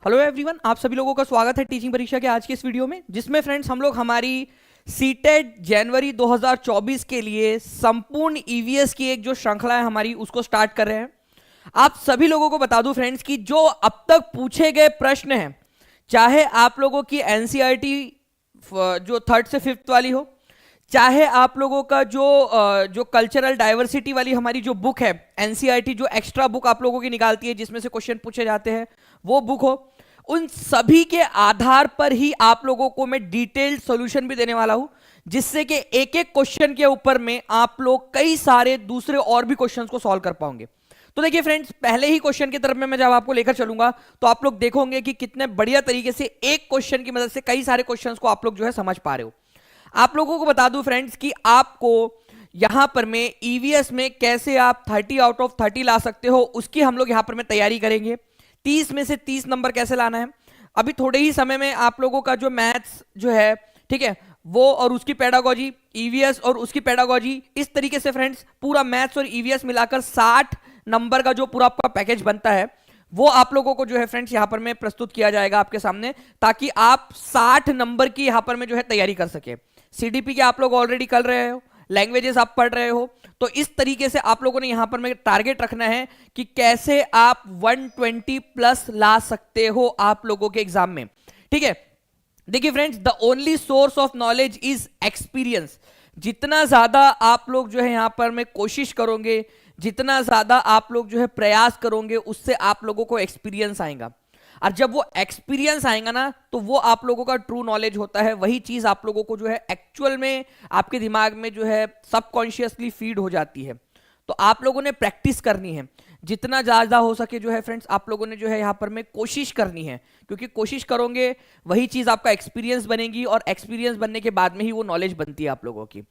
Hello everyone, आप सभी लोगों का स्वागत है टीचिंग परीक्षा के आज के इस वीडियो में, जिसमें फ्रेंड्स हम लोग हमारी सीटेट जनवरी 2024 के लिए संपूर्ण ईवीएस की एक जो श्रृंखला है हमारी उसको स्टार्ट कर रहे हैं। आप सभी लोगों को बता दूं फ्रेंड्स कि जो अब तक पूछे गए प्रश्न हैं, चाहे आप लोगों की एनसीईआरटी जो थर्ड से फिफ्थ वाली हो, चाहे आप लोगों का जो कल्चरल डाइवर्सिटी वाली हमारी जो बुक है एनसीईआरटी, जो एक्स्ट्रा बुक आप लोगों की निकालती है जिसमें से क्वेश्चन पूछे जाते हैं, वो बुक हो, उन सभी के आधार पर ही आप लोगों को मैं डिटेल्ड सॉल्यूशन भी देने वाला हूं, जिससे कि एक एक क्वेश्चन के ऊपर में आप लोग कई सारे दूसरे और भी क्वेश्चंस को सॉल्व कर पाओगे। तो देखिए फ्रेंड्स, पहले ही क्वेश्चन की तरफ में मैं जब आपको लेकर चलूंगा तो आप लोग देखोगे कि कितने बढ़िया तरीके से एक क्वेश्चन की मदद से कई सारे क्वेश्चंस को आप लोग जो है समझ पा रहे हो। आप लोगों को बता दूं फ्रेंड्स कि आपको यहां पर में ईवीएस में कैसे आप 30 आउट ऑफ 30 ला सकते हो, उसकी हम लोग यहां पर में तैयारी करेंगे। 30 में से 30 नंबर कैसे लाना है, अभी थोड़े ही समय में आप लोगों का जो मैथ्स जो है, ठीक है, वो और उसकी पेडागोजी, ईवीएस और उसकी पेडागोजी, इस तरीके से फ्रेंड्स पूरा मैथ्स और ईवीएस मिलाकर 60 नंबर का जो पूरा आपका पैकेज बनता है, वो आप लोगों को जो है फ्रेंड्स यहां पर में प्रस्तुत किया जाएगा आपके सामने, ताकि आप 60 नंबर की यहां पर में जो है तैयारी कर सके। सीडीपी के आप लोग ऑलरेडी कर रहे हो, लैंग्वेजेस आप पढ़ रहे हो, तो इस तरीके से आप लोगों ने यहां पर में टारगेट रखना है कि कैसे आप 120 प्लस ला सकते हो आप लोगों के एग्जाम में। ठीक है, देखिए friends, the only source of knowledge is experience. जितना ज्यादा आप लोग जो है यहां पर में कोशिश करोगे, जितना ज्यादा आप लोग जो है प्रयास करोगे, उससे आप लोगों को एक्सपीरियंस आएगा, और जब वो एक्सपीरियंस आएगा ना, तो वो आप लोगों का ट्रू नॉलेज होता है। वही चीज आप लोगों को जो है एक्चुअल में आपके दिमाग में जो है सबकॉन्शियसली फीड हो जाती है। तो आप लोगों ने प्रैक्टिस करनी है, जितना ज्यादा हो सके जो है फ्रेंड्स आप लोगों ने जो है यहां पर में कोशिश करनी है, क्योंकि कोशिश करोगे वही चीज आपका एक्सपीरियंस बनेगी, और एक्सपीरियंस बनने के बाद में ही वो नॉलेज बनती है आप लोगों की।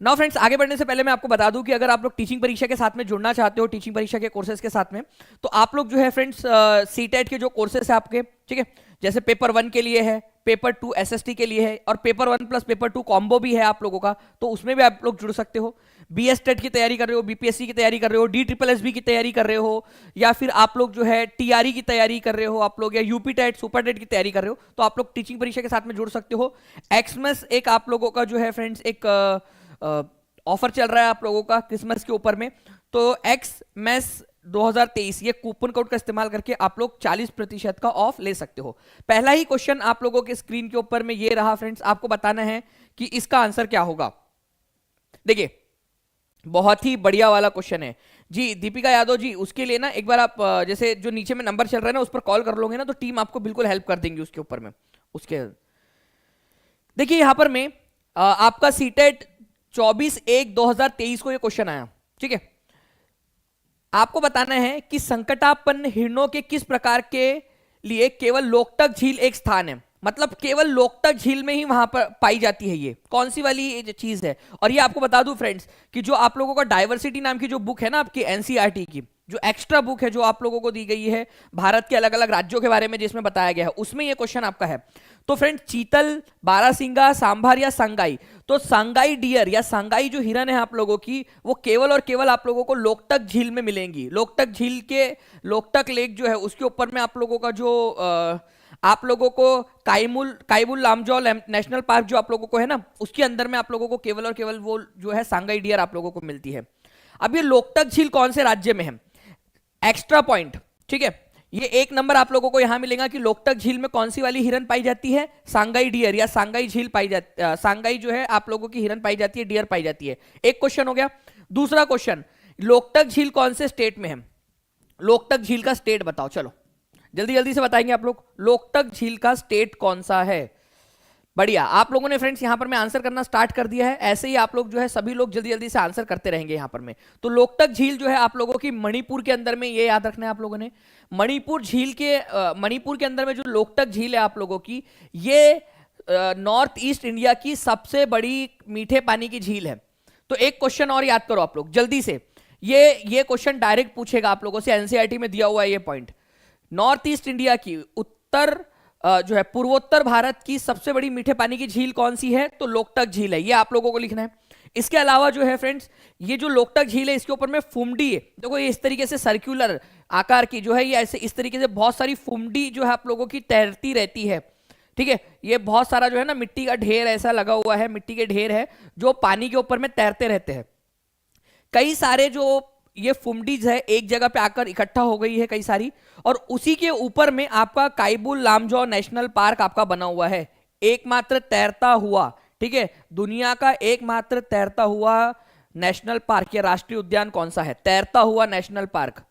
नाउ फ्रेंड्स, आगे बढ़ने से पहले मैं आपको बता दूं कि अगर आप लोग टीचिंग परीक्षा के साथ में जुड़ना चाहते हो, टीचिंग परीक्षा के कोर्सेज के साथ में, तो आप लोग जो है फ्रेंड्स सीटेट के जो कोर्सेज है आपके, ठीक है, जैसे पेपर 1 के लिए है, पेपर 2 एसएसटी के लिए है, और पेपर 1 प्लस पेपर 2 कॉम्बो भी है आप लोगों का, तो उसमें भी आप लोग जुड़ सकते हो। बीएस टेट की तैयारी कर रहे हो, बीपीएससी की तैयारी कर रहे हो, DSSB की तैयारी कर रहे हो, या फिर आप लोग जो है टीआरई की तैयारी कर रहे हो आप लोग, या यूपी टेट सुपर टेट की तैयारी कर रहे हो, तो आप लोग टीचिंग परीक्षा के साथ में जुड़ सकते हो। एक्समस एक आप लोगों का जो है फ्रेंड्स एक ऑफर चल रहा है आप लोगों का क्रिसमस के ऊपर में, तो एक्स मैस 2023 ये कूपन कोड का इस्तेमाल करके आप लोग 40% का ऑफ ले सकते हो। पहला ही क्वेश्चन आप लोगों के स्क्रीन के ऊपर में ये रहा फ्रेंड्स, आपको बताना है कि इसका आंसर क्या होगा। देखिए, बहुत ही बढ़िया वाला क्वेश्चन है जी, दीपिका यादव जी, उसके लिए ना एक बार आप जैसे जो नीचे में नंबर चल रहा है ना, उस पर कॉल कर लोगे ना, तो टीम आपको बिल्कुल हेल्प कर देंगी उसके ऊपर में। उसके देखिए यहां पर में आपका सीटेट 24/1/2023 को ये क्वेश्चन आया, ठीक है। आपको बताना है कि संकटापन्न हिरणों के किस प्रकार के लिए केवल लोकटक झील एक स्थान है, मतलब केवल लोकटक झील में ही वहां पर पाई जाती है, ये कौन सी वाली चीज है। और ये आपको बता दूं फ्रेंड्स कि जो आप लोगों का डाइवर्सिटी नाम की जो बुक है ना आपकी एनसीईआरटी की, जो एक्स्ट्रा बुक है जो आप लोगों को दी गई है भारत के अलग अलग राज्यों के बारे में जिसमें बताया गया है, उसमें ये क्वेश्चन आपका है। तो फ्रेंड्स, चीतल, बारासिंगा, सांभर या सांगाई, तो सांगाई डियर या सांगाई जो हिरन है आप लोगों की, वो केवल और केवल आप लोगों को लोकटक झील में मिलेंगी। लोकटक झील के लोकटक लेक जो है उसके ऊपर में आप लोगों का जो आप लोगों को काइबुल लामजौल नेशनल पार्क जो आप लोगों को है ना, उसके अंदर में आप लोगों को केवल और केवल वो जो है सांगाई डियर आप लोगों को मिलती है। अब ये लोकटक झील कौन से राज्य में है, एक्स्ट्रा पॉइंट, ठीक है, ये एक नंबर आप लोगों को यहां मिलेगा कि लोकटक झील में कौन सी वाली हिरन पाई जाती है, सांगाई डियर या सांगाई झील पाई जाती, सांगाई जो है आप लोगों की हिरन पाई जाती है, डियर पाई जाती है। एक क्वेश्चन हो गया। दूसरा क्वेश्चन, लोकटक झील कौन से स्टेट में है, लोकटक झील का स्टेट बताओ, चलो जल्दी जल्दी से बताएंगे आप लोग, लोकटक झील का स्टेट कौन सा है। बढ़िया, आप लोगों ने फ्रेंड्स यहां पर मैं आंसर करना स्टार्ट कर दिया है, ऐसे ही आप लोग जो है सभी लोग जल्दी जल्दी से आंसर करते रहेंगे यहां पर में। तो लोकटक झील जो है आप लोगों की मणिपुर के अंदर में, ये याद रखना है आप लोगों ने, मणिपुर झील के मणिपुर के अंदर में जो लोकटक झील है आप लोगों की, ये नॉर्थ ईस्ट इंडिया की सबसे बड़ी मीठे पानी की झील है। तो एक क्वेश्चन और याद करो आप लोग जल्दी से, ये क्वेश्चन डायरेक्ट पूछेगा आप लोगों से, एनसीईआरटी में दिया हुआ है ये पॉइंट। नॉर्थ ईस्ट इंडिया की उत्तर जो है पूर्वोत्तर भारत की सबसे बड़ी मीठे पानी की झील कौन सी है, तो लोकटक झील है, ये आप लोगों को लिखना है। इसके अलावा जो है फ्रेंड्स, ये जो लोकटक झील है इसके ऊपर में फुमडी है, देखो ये इस तरीके से सर्कुलर आकार की जो है, ये ऐसे इस तरीके से बहुत सारी फुमडी जो है आप लोगों की तैरती रहती है। ठीक है, ये बहुत सारा जो है ना मिट्टी का ढेर ऐसा लगा हुआ है, मिट्टी के ढेर है जो पानी के ऊपर में तैरते रहते हैं। कई सारे जो ये फुमडीज है एक जगह पे आकर इकट्ठा हो गई है कई सारी, और उसी के ऊपर में आपका काइबुल लामजौ नेशनल पार्क आपका बना हुआ है, एकमात्र तैरता हुआ। ठीक है, दुनिया का एकमात्र तैरता हुआ नेशनल पार्क या राष्ट्रीय उद्यान कौन सा है? तैरता हुआ नेशनल पार्क।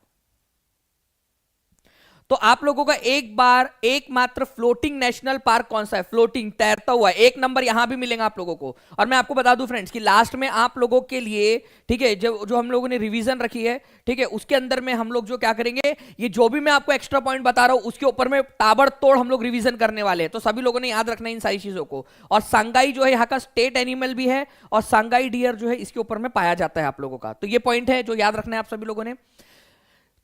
तो आप लोगों का एक बार एकमात्र फ्लोटिंग नेशनल पार्क कौन सा है? फ्लोटिंग, तैरता हुआ। एक नंबर यहां भी मिलेगा आप लोगों को। और मैं आपको बता दूं फ्रेंड्स कि लास्ट में आप लोगों के लिए, ठीक है, जो हम लोगों ने रिवीजन रखी है, ठीक है, उसके अंदर में हम लोग जो क्या करेंगे, ये जो भी मैं आपको एक्स्ट्रा पॉइंट बता रहा हूं उसके ऊपर में ताबड़तोड़ हम लोग रिवीजन करने वाले हैं। तो सभी लोगों ने याद रखना है इन सारी चीजों को। और सांगाई जो है यहाँ का स्टेट एनिमल भी है, और सांगाई डियर जो है इसके ऊपर में पाया जाता है आप लोगों का। तो ये पॉइंट है जो याद रखना है आप सभी लोगों ने।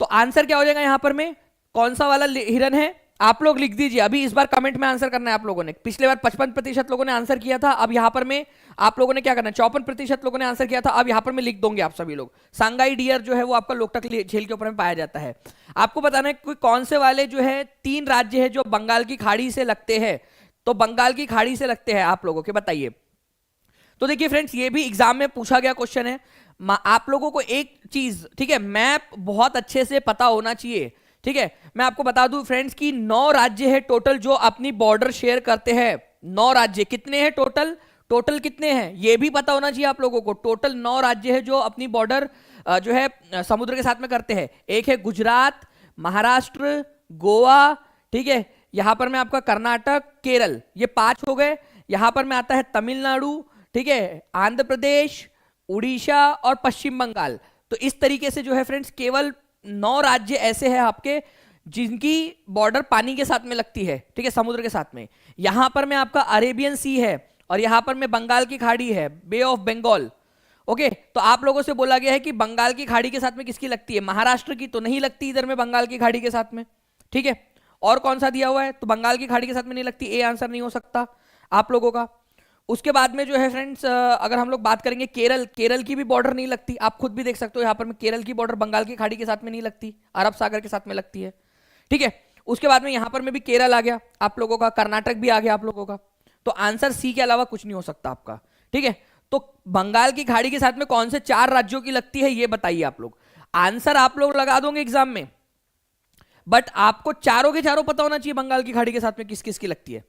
तो आंसर क्या हो जाएगा यहां पर में? कौन सा वाला हिरन है? आप लोग लिख दीजिए अभी, इस बार कमेंट में आंसर करना है आप लोगों ने। पिछले बार 55% लोगों ने आंसर किया था, अब यहां पर में आप लोगों ने क्या करना है? 54% लोगों ने आंसर किया था, अब यहां पर में लिख दोगे आप सभी लोग। सांगाई डियर जो है वो आपका लोकटक झील के ऊपर में पाया जाता है। आपको बताना है कोई कौन से वाले जो है 3 राज्य है जो बंगाल की खाड़ी से लगते हैं। तो बंगाल की खाड़ी से लगते हैं आप लोगों के, बताइए। तो देखिए फ्रेंड्स, ये भी एग्जाम में पूछा गया क्वेश्चन है। आप लोगों को एक चीज, ठीक है, मैप बहुत अच्छे से पता होना चाहिए। ठीक है, मैं आपको बता दूं फ्रेंड्स कि 9 राज्य है टोटल जो अपनी बॉर्डर शेयर करते हैं। 9 राज्य कितने हैं टोटल? टोटल कितने हैं ये भी पता होना चाहिए आप लोगों को। टोटल 9 राज्य है जो अपनी बॉर्डर जो है समुद्र के साथ में करते हैं। एक है गुजरात, महाराष्ट्र, गोवा, ठीक है, यहां पर मैं आपका कर्नाटक, केरल, ये 5 हो गए। यहां पर में आता है तमिलनाडु, ठीक है, आंध्र प्रदेश, उड़ीसा और पश्चिम बंगाल। तो इस तरीके से जो है फ्रेंड्स केवल 9 राज्य ऐसे हैं आपके जिनकी बॉर्डर पानी के साथ में लगती है, ठीक है, समुद्र के साथ में। यहां पर में आपका अरेबियन सी है, और यहां पर में बंगाल की खाड़ी है, बे ऑफ बंगाल। ओके, तो आप लोगों से बोला गया है कि बंगाल की खाड़ी के साथ में किसकी लगती है? महाराष्ट्र की तो नहीं लगती इधर में बंगाल की खाड़ी के साथ में। ठीक है, और कौन सा दिया हुआ है? तो बंगाल की खाड़ी के साथ में नहीं लगती, ए आंसर नहीं हो सकता आप लोगों का। उसके बाद में जो है फ्रेंड्स, अगर हम लोग बात करेंगे केरल की भी बॉर्डर नहीं लगती। आप खुद भी देख सकते हो यहाँ पर में केरल की बॉर्डर बंगाल की खाड़ी के साथ में नहीं लगती, अरब सागर के साथ में लगती है। ठीक है, उसके बाद में यहाँ पर में भी केरल आ गया आप लोगों का, कर्नाटक भी आ गया आप लोगों का। तो आंसर सी के अलावा कुछ नहीं हो सकता आपका। ठीक है, तो बंगाल की खाड़ी के साथ में कौन से 4 राज्यों की लगती है ये बताइए आप लोग। आंसर आप लोग लगा दोगे एग्जाम में, बट आपको चारों के चारों पता होना चाहिए बंगाल की खाड़ी के साथ में किस किस की लगती है।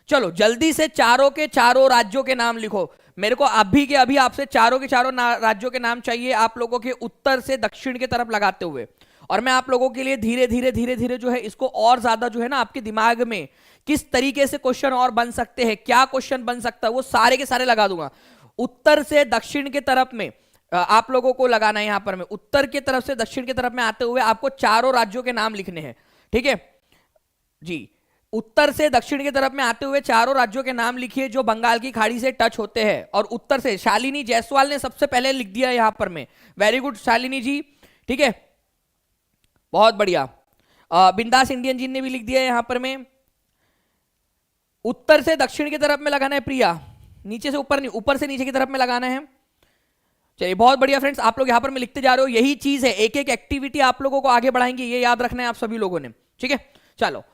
चलो जल्दी से चारों के चारों राज्यों के नाम लिखो। मेरे को अभी के अभी आपसे चारों के चारों राज्यों के नाम चाहिए आप लोगों के उत्तर से दक्षिण की तरफ लगाते हुए। और मैं आप लोगों के लिए धीरे धीरे जो है इसको और ज्यादा जो है ना आपके दिमाग में किस तरीके से क्वेश्चन और बन सकते हैं, क्या क्वेश्चन बन सकता है, वो सारे के सारे लगा दूंगा। उत्तर से दक्षिण की तरफ में आप लोगों को लगाना है। यहां पर में उत्तर की तरफ से दक्षिण की तरफ में आते हुए आपको चारों राज्यों के नाम लिखने हैं। ठीक है जी, उत्तर से दक्षिण की तरफ में आते हुए चारों राज्यों के नाम लिखिए जो बंगाल की खाड़ी से टच होते हैं। और उत्तर से शालिनी जायसवाल ने सबसे पहले लिख दिया यहां पर में, वेरी गुड शालिनी जी। ठीक है, बहुत बढ़िया। बिंदास इंडियन जी ने भी लिख दिया यहां पर में। उत्तर से दक्षिण की तरफ में लगाना है प्रिया, नीचे से ऊपर नहीं, ऊपर से नीचे की तरफ में लगाना है। चलिए बहुत बढ़िया फ्रेंड्स, आप लोग यहां पर में लिखते जा रहे हो, यही चीज है, एक एक एक्टिविटी आप लोगों को आगे बढ़ाएंगे, ये याद रखना है आप सभी लोगों ने। ठीक है, चलो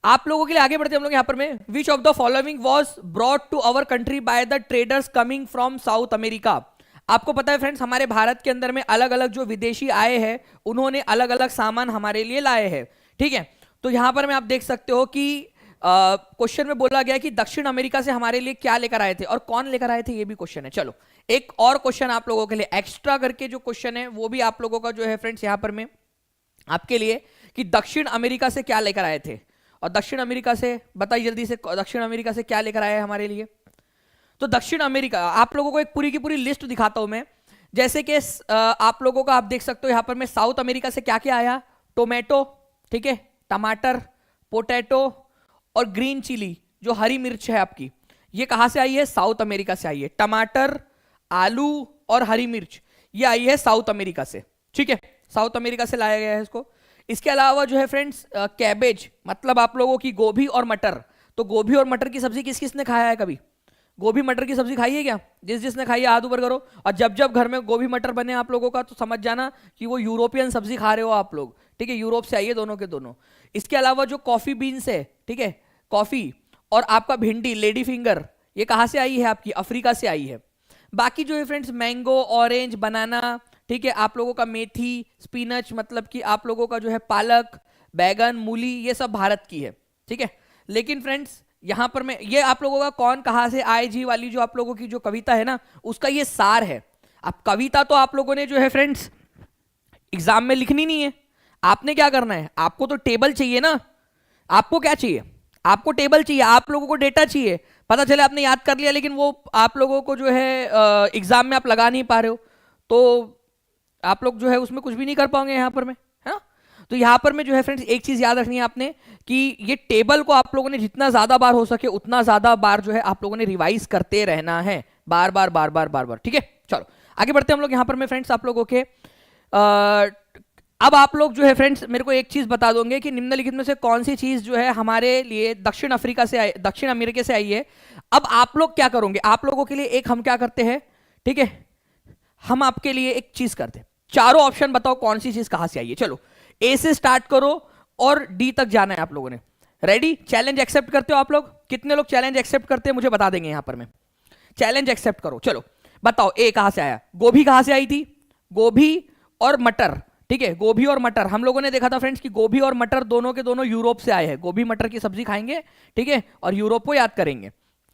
आप लोगों के लिए आगे बढ़ते हैं हम लोग यहां पर में। Which of the following was brought to our country by the traders coming from South America. आपको पता है फ्रेंड्स हमारे भारत के अंदर में अलग अलग जो विदेशी आए हैं उन्होंने अलग अलग सामान हमारे लिए लाए हैं। ठीक है, तो यहां पर में आप देख सकते हो कि क्वेश्चन में बोला गया कि दक्षिण अमेरिका से हमारे लिए क्या लेकर आए थे और कौन लेकर आए थे, ये भी क्वेश्चन है। चलो एक और क्वेश्चन आप लोगों के लिए एक्स्ट्रा करके जो क्वेश्चन है वो भी आप लोगों का जो है फ्रेंड्स यहां पर में आपके लिए, कि दक्षिण अमेरिका से क्या लेकर आए थे। और दक्षिण अमेरिका से बताइए जल्दी से, दक्षिण अमेरिका से क्या लेकर आया है हमारे लिए। तो दक्षिण अमेरिका, आप लोगों को एक पूरी की पूरी लिस्ट दिखाता हूं मैं। जैसे कि आप लोगों का आप देख सकते हो यहां पर मैं, साउथ अमेरिका से क्या क्या आया, टोमेटो, ठीक है, टमाटर, पोटैटो और ग्रीन चिली जो हरी मिर्च है आपकी, ये कहां से आई है? साउथ अमेरिका से आई है। टमाटर, आलू और हरी मिर्च ये आई है साउथ अमेरिका से। ठीक है, साउथ अमेरिका से लाया गया है इसको। इसके अलावा जो है फ्रेंड्स कैबेज, मतलब आप लोगों की गोभी और मटर। तो गोभी और मटर की सब्जी किस किस ने खाया है कभी? गोभी मटर की सब्जी खाई है क्या? जिसने खाई है हाथ ऊपर करो। और जब जब घर में गोभी मटर बने आप लोगों का तो समझ जाना कि वो यूरोपियन सब्जी खा रहे हो आप लोग, ठीक है, यूरोप से आई है दोनों के दोनों। इसके अलावा जो कॉफी बीन्स है, ठीक है, कॉफी और आपका भिंडी लेडी फिंगर, ये कहाँ से आई है? आपकी अफ्रीका से आई है। बाकी जो है फ्रेंड्स मैंगो, ऑरेंज, बनाना, ठीक है, आप लोगों का मेथी, स्पिनच मतलब कि आप लोगों का जो है पालक, बैगन, मूली, ये सब भारत की है, ठीक है। लेकिन फ्रेंड्स यहां पर मैं ये आप लोगों का कौन कहां से आए जी वाली जो आप लोगों की जो कविता है ना, उसका ये सार है। अब कविता तो आप लोगों ने जो है फ्रेंड्स एग्जाम में लिखनी नहीं है। आपने क्या करना है? आपको तो टेबल चाहिए ना। आपको क्या चाहिए? आपको टेबल चाहिए, आप लोगों को डेटा चाहिए। पता चले आपने याद कर लिया लेकिन वो आप लोगों को जो है एग्जाम में आप लगा नहीं पा रहे हो, तो आप लोग जो है उसमें कुछ भी नहीं कर पाओगे यहां पर में, है ना। तो यहां पर में जो है फ्रेंड्स एक चीज याद रखनी है आपने कि ये टेबल को आप लोगों ने जितना ज्यादा बार हो सके उतना ज्यादा बार जो है आप लोगों ने रिवाइज करते रहना है, बार बार बार बार बार बार, ठीक है। चलो आगे बढ़ते हैं हम लोग यहां पर में फ्रेंड्स आप लोगों के अब आप लोग जो है फ्रेंड्स मेरे को एक चीज बता दोगे कि निम्नलिखित में से कौन सी चीज जो है हमारे लिए दक्षिण अफ्रीका से आई, दक्षिण अमेरिका से आई है। अब आप लोग क्या करोगे? आप लोगों के लिए एक हम क्या करते हैं, ठीक है, हम आपके लिए एक चीज करते हैं। चारों ऑप्शन बताओ कौन सी चीज कहां से आई है। चलो ए से स्टार्ट करो और डी तक जाना है आप लोगों ने। रेडी? चैलेंज एक्सेप्ट करते हो आप लोग? कितने लोग चैलेंज एक्सेप्ट करते हैं मुझे बता देंगे यहां पर में। चैलेंज एक्सेप्ट करो। चलो बताओ ए कहां से आया? गोभी कहां से आई थी? गोभी और मटर, ठीक है, गोभी और मटर हम लोगों ने देखा था फ्रेंड्स कि गोभी और मटर दोनों के दोनों यूरोप से आए हैं। गोभी मटर की सब्जी खाएंगे, ठीक है, और यूरोप को याद करेंगे।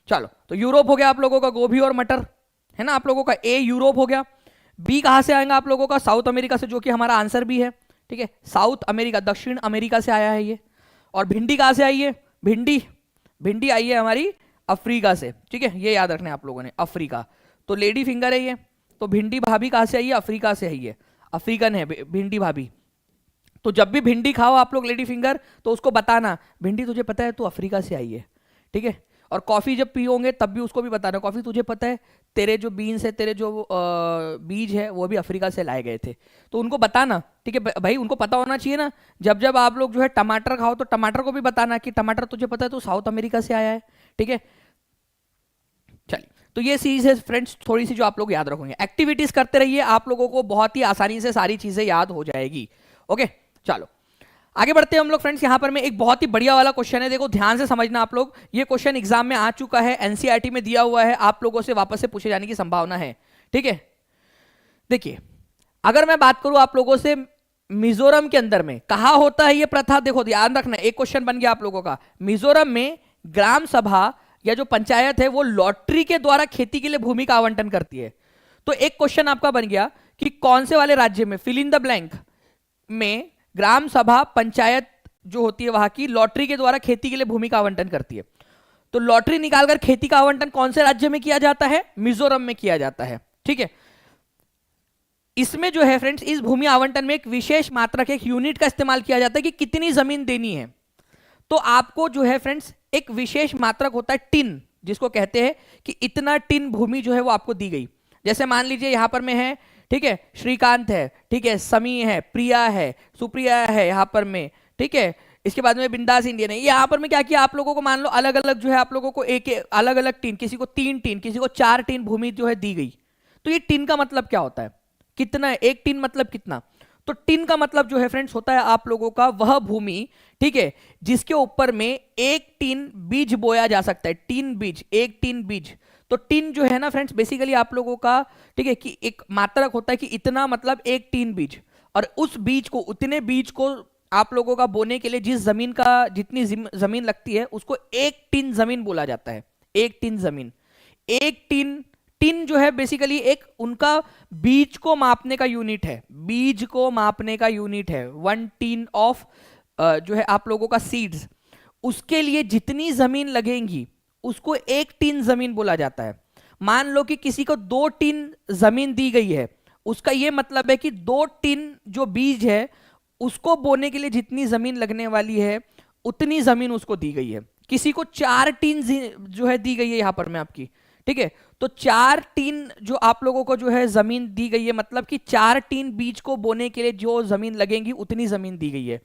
चलो तो यूरोप हो गया आप लोगों का गोभी और मटर, है ना, आप लोगों का ए यूरोप हो गया। बी कहां से आएगा आप लोगों का? साउथ अमेरिका से, जो कि हमारा आंसर भी है, ठीक है, साउथ अमेरिका, दक्षिण अमेरिका से आया है ये। और भिंडी कहां से आई है? भिंडी, भिंडी आई है हमारी अफ्रीका से, ठीक है, ये याद रखना है आप लोगों ने, अफ्रीका। तो लेडी फिंगर है ये। तो भिंडी भाभी कहां से आई है? अफ्रीका से आई है, अफ्रीकन है भिंडी भाभी। तो जब भी भिंडी खाओ आप लोग लेडी फिंगर तो उसको बताना भिंडी तुझे पता है तू अफ्रीका से आई है, ठीक है। और कॉफी जब पियोगे तब भी उसको भी बताना कॉफी तुझे पता है तेरे जो बीन्स है, तेरे जो बीज है वो भी अफ्रीका से लाए गए थे। तो उनको बताना, ठीक है भाई, उनको पता होना चाहिए ना। जब जब आप लोग जो है टमाटर खाओ तो टमाटर को भी बताना कि टमाटर तुझे पता है तो साउथ अमेरिका से आया है, ठीक है। चलिए तो ये चीज है फ्रेंड्स थोड़ी सी जो आप लोग याद रखोगे। एक्टिविटीज करते रहिए, आप लोगों को बहुत ही आसानी से सारी चीजें याद हो जाएगी। ओके चलो आगे बढ़ते हैं हम लोग फ्रेंड्स। यहां पर में एक बहुत ही बढ़िया वाला क्वेश्चन है, देखो ध्यान से समझना आप लोग। ये क्वेश्चन एग्जाम में आ चुका है, एनसीईआरटी में दिया हुआ है, आप लोगों से वापस से पूछे जाने की संभावना है, ठीक है। देखिए अगर मैं बात करूं आप लोगों से, मिजोरम के अंदर में कहा होता है ये प्रथा, देखो ध्यान रखना, एक क्वेश्चन बन गया आप लोगों का। मिजोरम में ग्राम सभा या जो पंचायत है वो लॉटरी के द्वारा खेती के लिए भूमि का आवंटन करती है। तो एक क्वेश्चन आपका बन गया कि कौन से वाले राज्य में, फिल इन द ब्लैंक में, ग्राम सभा पंचायत जो होती है वहां की लॉटरी के द्वारा खेती के लिए भूमि का आवंटन करती है। तो लॉटरी निकालकर खेती का आवंटन कौन से राज्य में किया जाता है? मिजोरम में किया जाता है, ठीक है। इसमें जो है फ्रेंड्स इस भूमि आवंटन में एक विशेष मात्रक, एक यूनिट का इस्तेमाल किया जाता है कि कितनी जमीन देनी है। तो आपको जो है फ्रेंड्स एक विशेष मात्रक होता है टिन, जिसको कहते हैं कि इतना टिन भूमि जो है वो आपको दी गई। जैसे मान लीजिए यहां पर में है, ठीक है, श्रीकांत है, ठीक है, समी है, प्रिया है, सुप्रिया है यहां पर में, ठीक है, इसके बाद में बिंदास इंडियन है। यहां पर में क्या किया आप लोगों को, मान लो अलग अलग जो है आप लोगों को एक अलग अलग टिन, किसी को 3 टिन, किसी को 4 टिन भूमि जो है दी गई। तो ये टिन का मतलब क्या होता है? कितना है एक टिन मतलब कितना? तो टिन का मतलब जो है फ्रेंड्स होता है आप लोगों का वह भूमि, ठीक है, जिसके ऊपर में एक टिन बीज बोया जा सकता है। टिन बीज, एक टिन बीज। तो टिन जो है ना फ्रेंड्स बेसिकली आप लोगों का, ठीक है, कि एक मात्रक होता है कि इतना मतलब एक टिन बीज। और उस बीज को, उतने बीज को आप लोगों का बोने के लिए जिस जमीन का, जितनी जमीन लगती है उसको एक टिन जमीन बोला जाता है। एक टिन जमीन, एक टिन, टिन जो है बेसिकली एक उनका बीज को मापने का यूनिट है, बीज को मापने का यूनिट है। 1 टिन ऑफ जो है आप लोगों का सीड्स, उसके लिए जितनी जमीन लगेगी उसको एक टिन जमीन बोला जाता है। मान लो कि किसी को 2 टिन जमीन दी गई है, उसका यह मतलब है कि 2 टिन जो बीज है उसको बोने के लिए जितनी जमीन लगने वाली है उतनी जमीन उसको दी गई है। किसी को 4 टिन जो है दी गई है यहां पर मैं आपकी, ठीक है। तो 4 टिन जो आप लोगों को जो है जमीन दी गई है, मतलब कि 4 टिन बीज को बोने के लिए जो जमीन लगेगी उतनी जमीन दी गई है।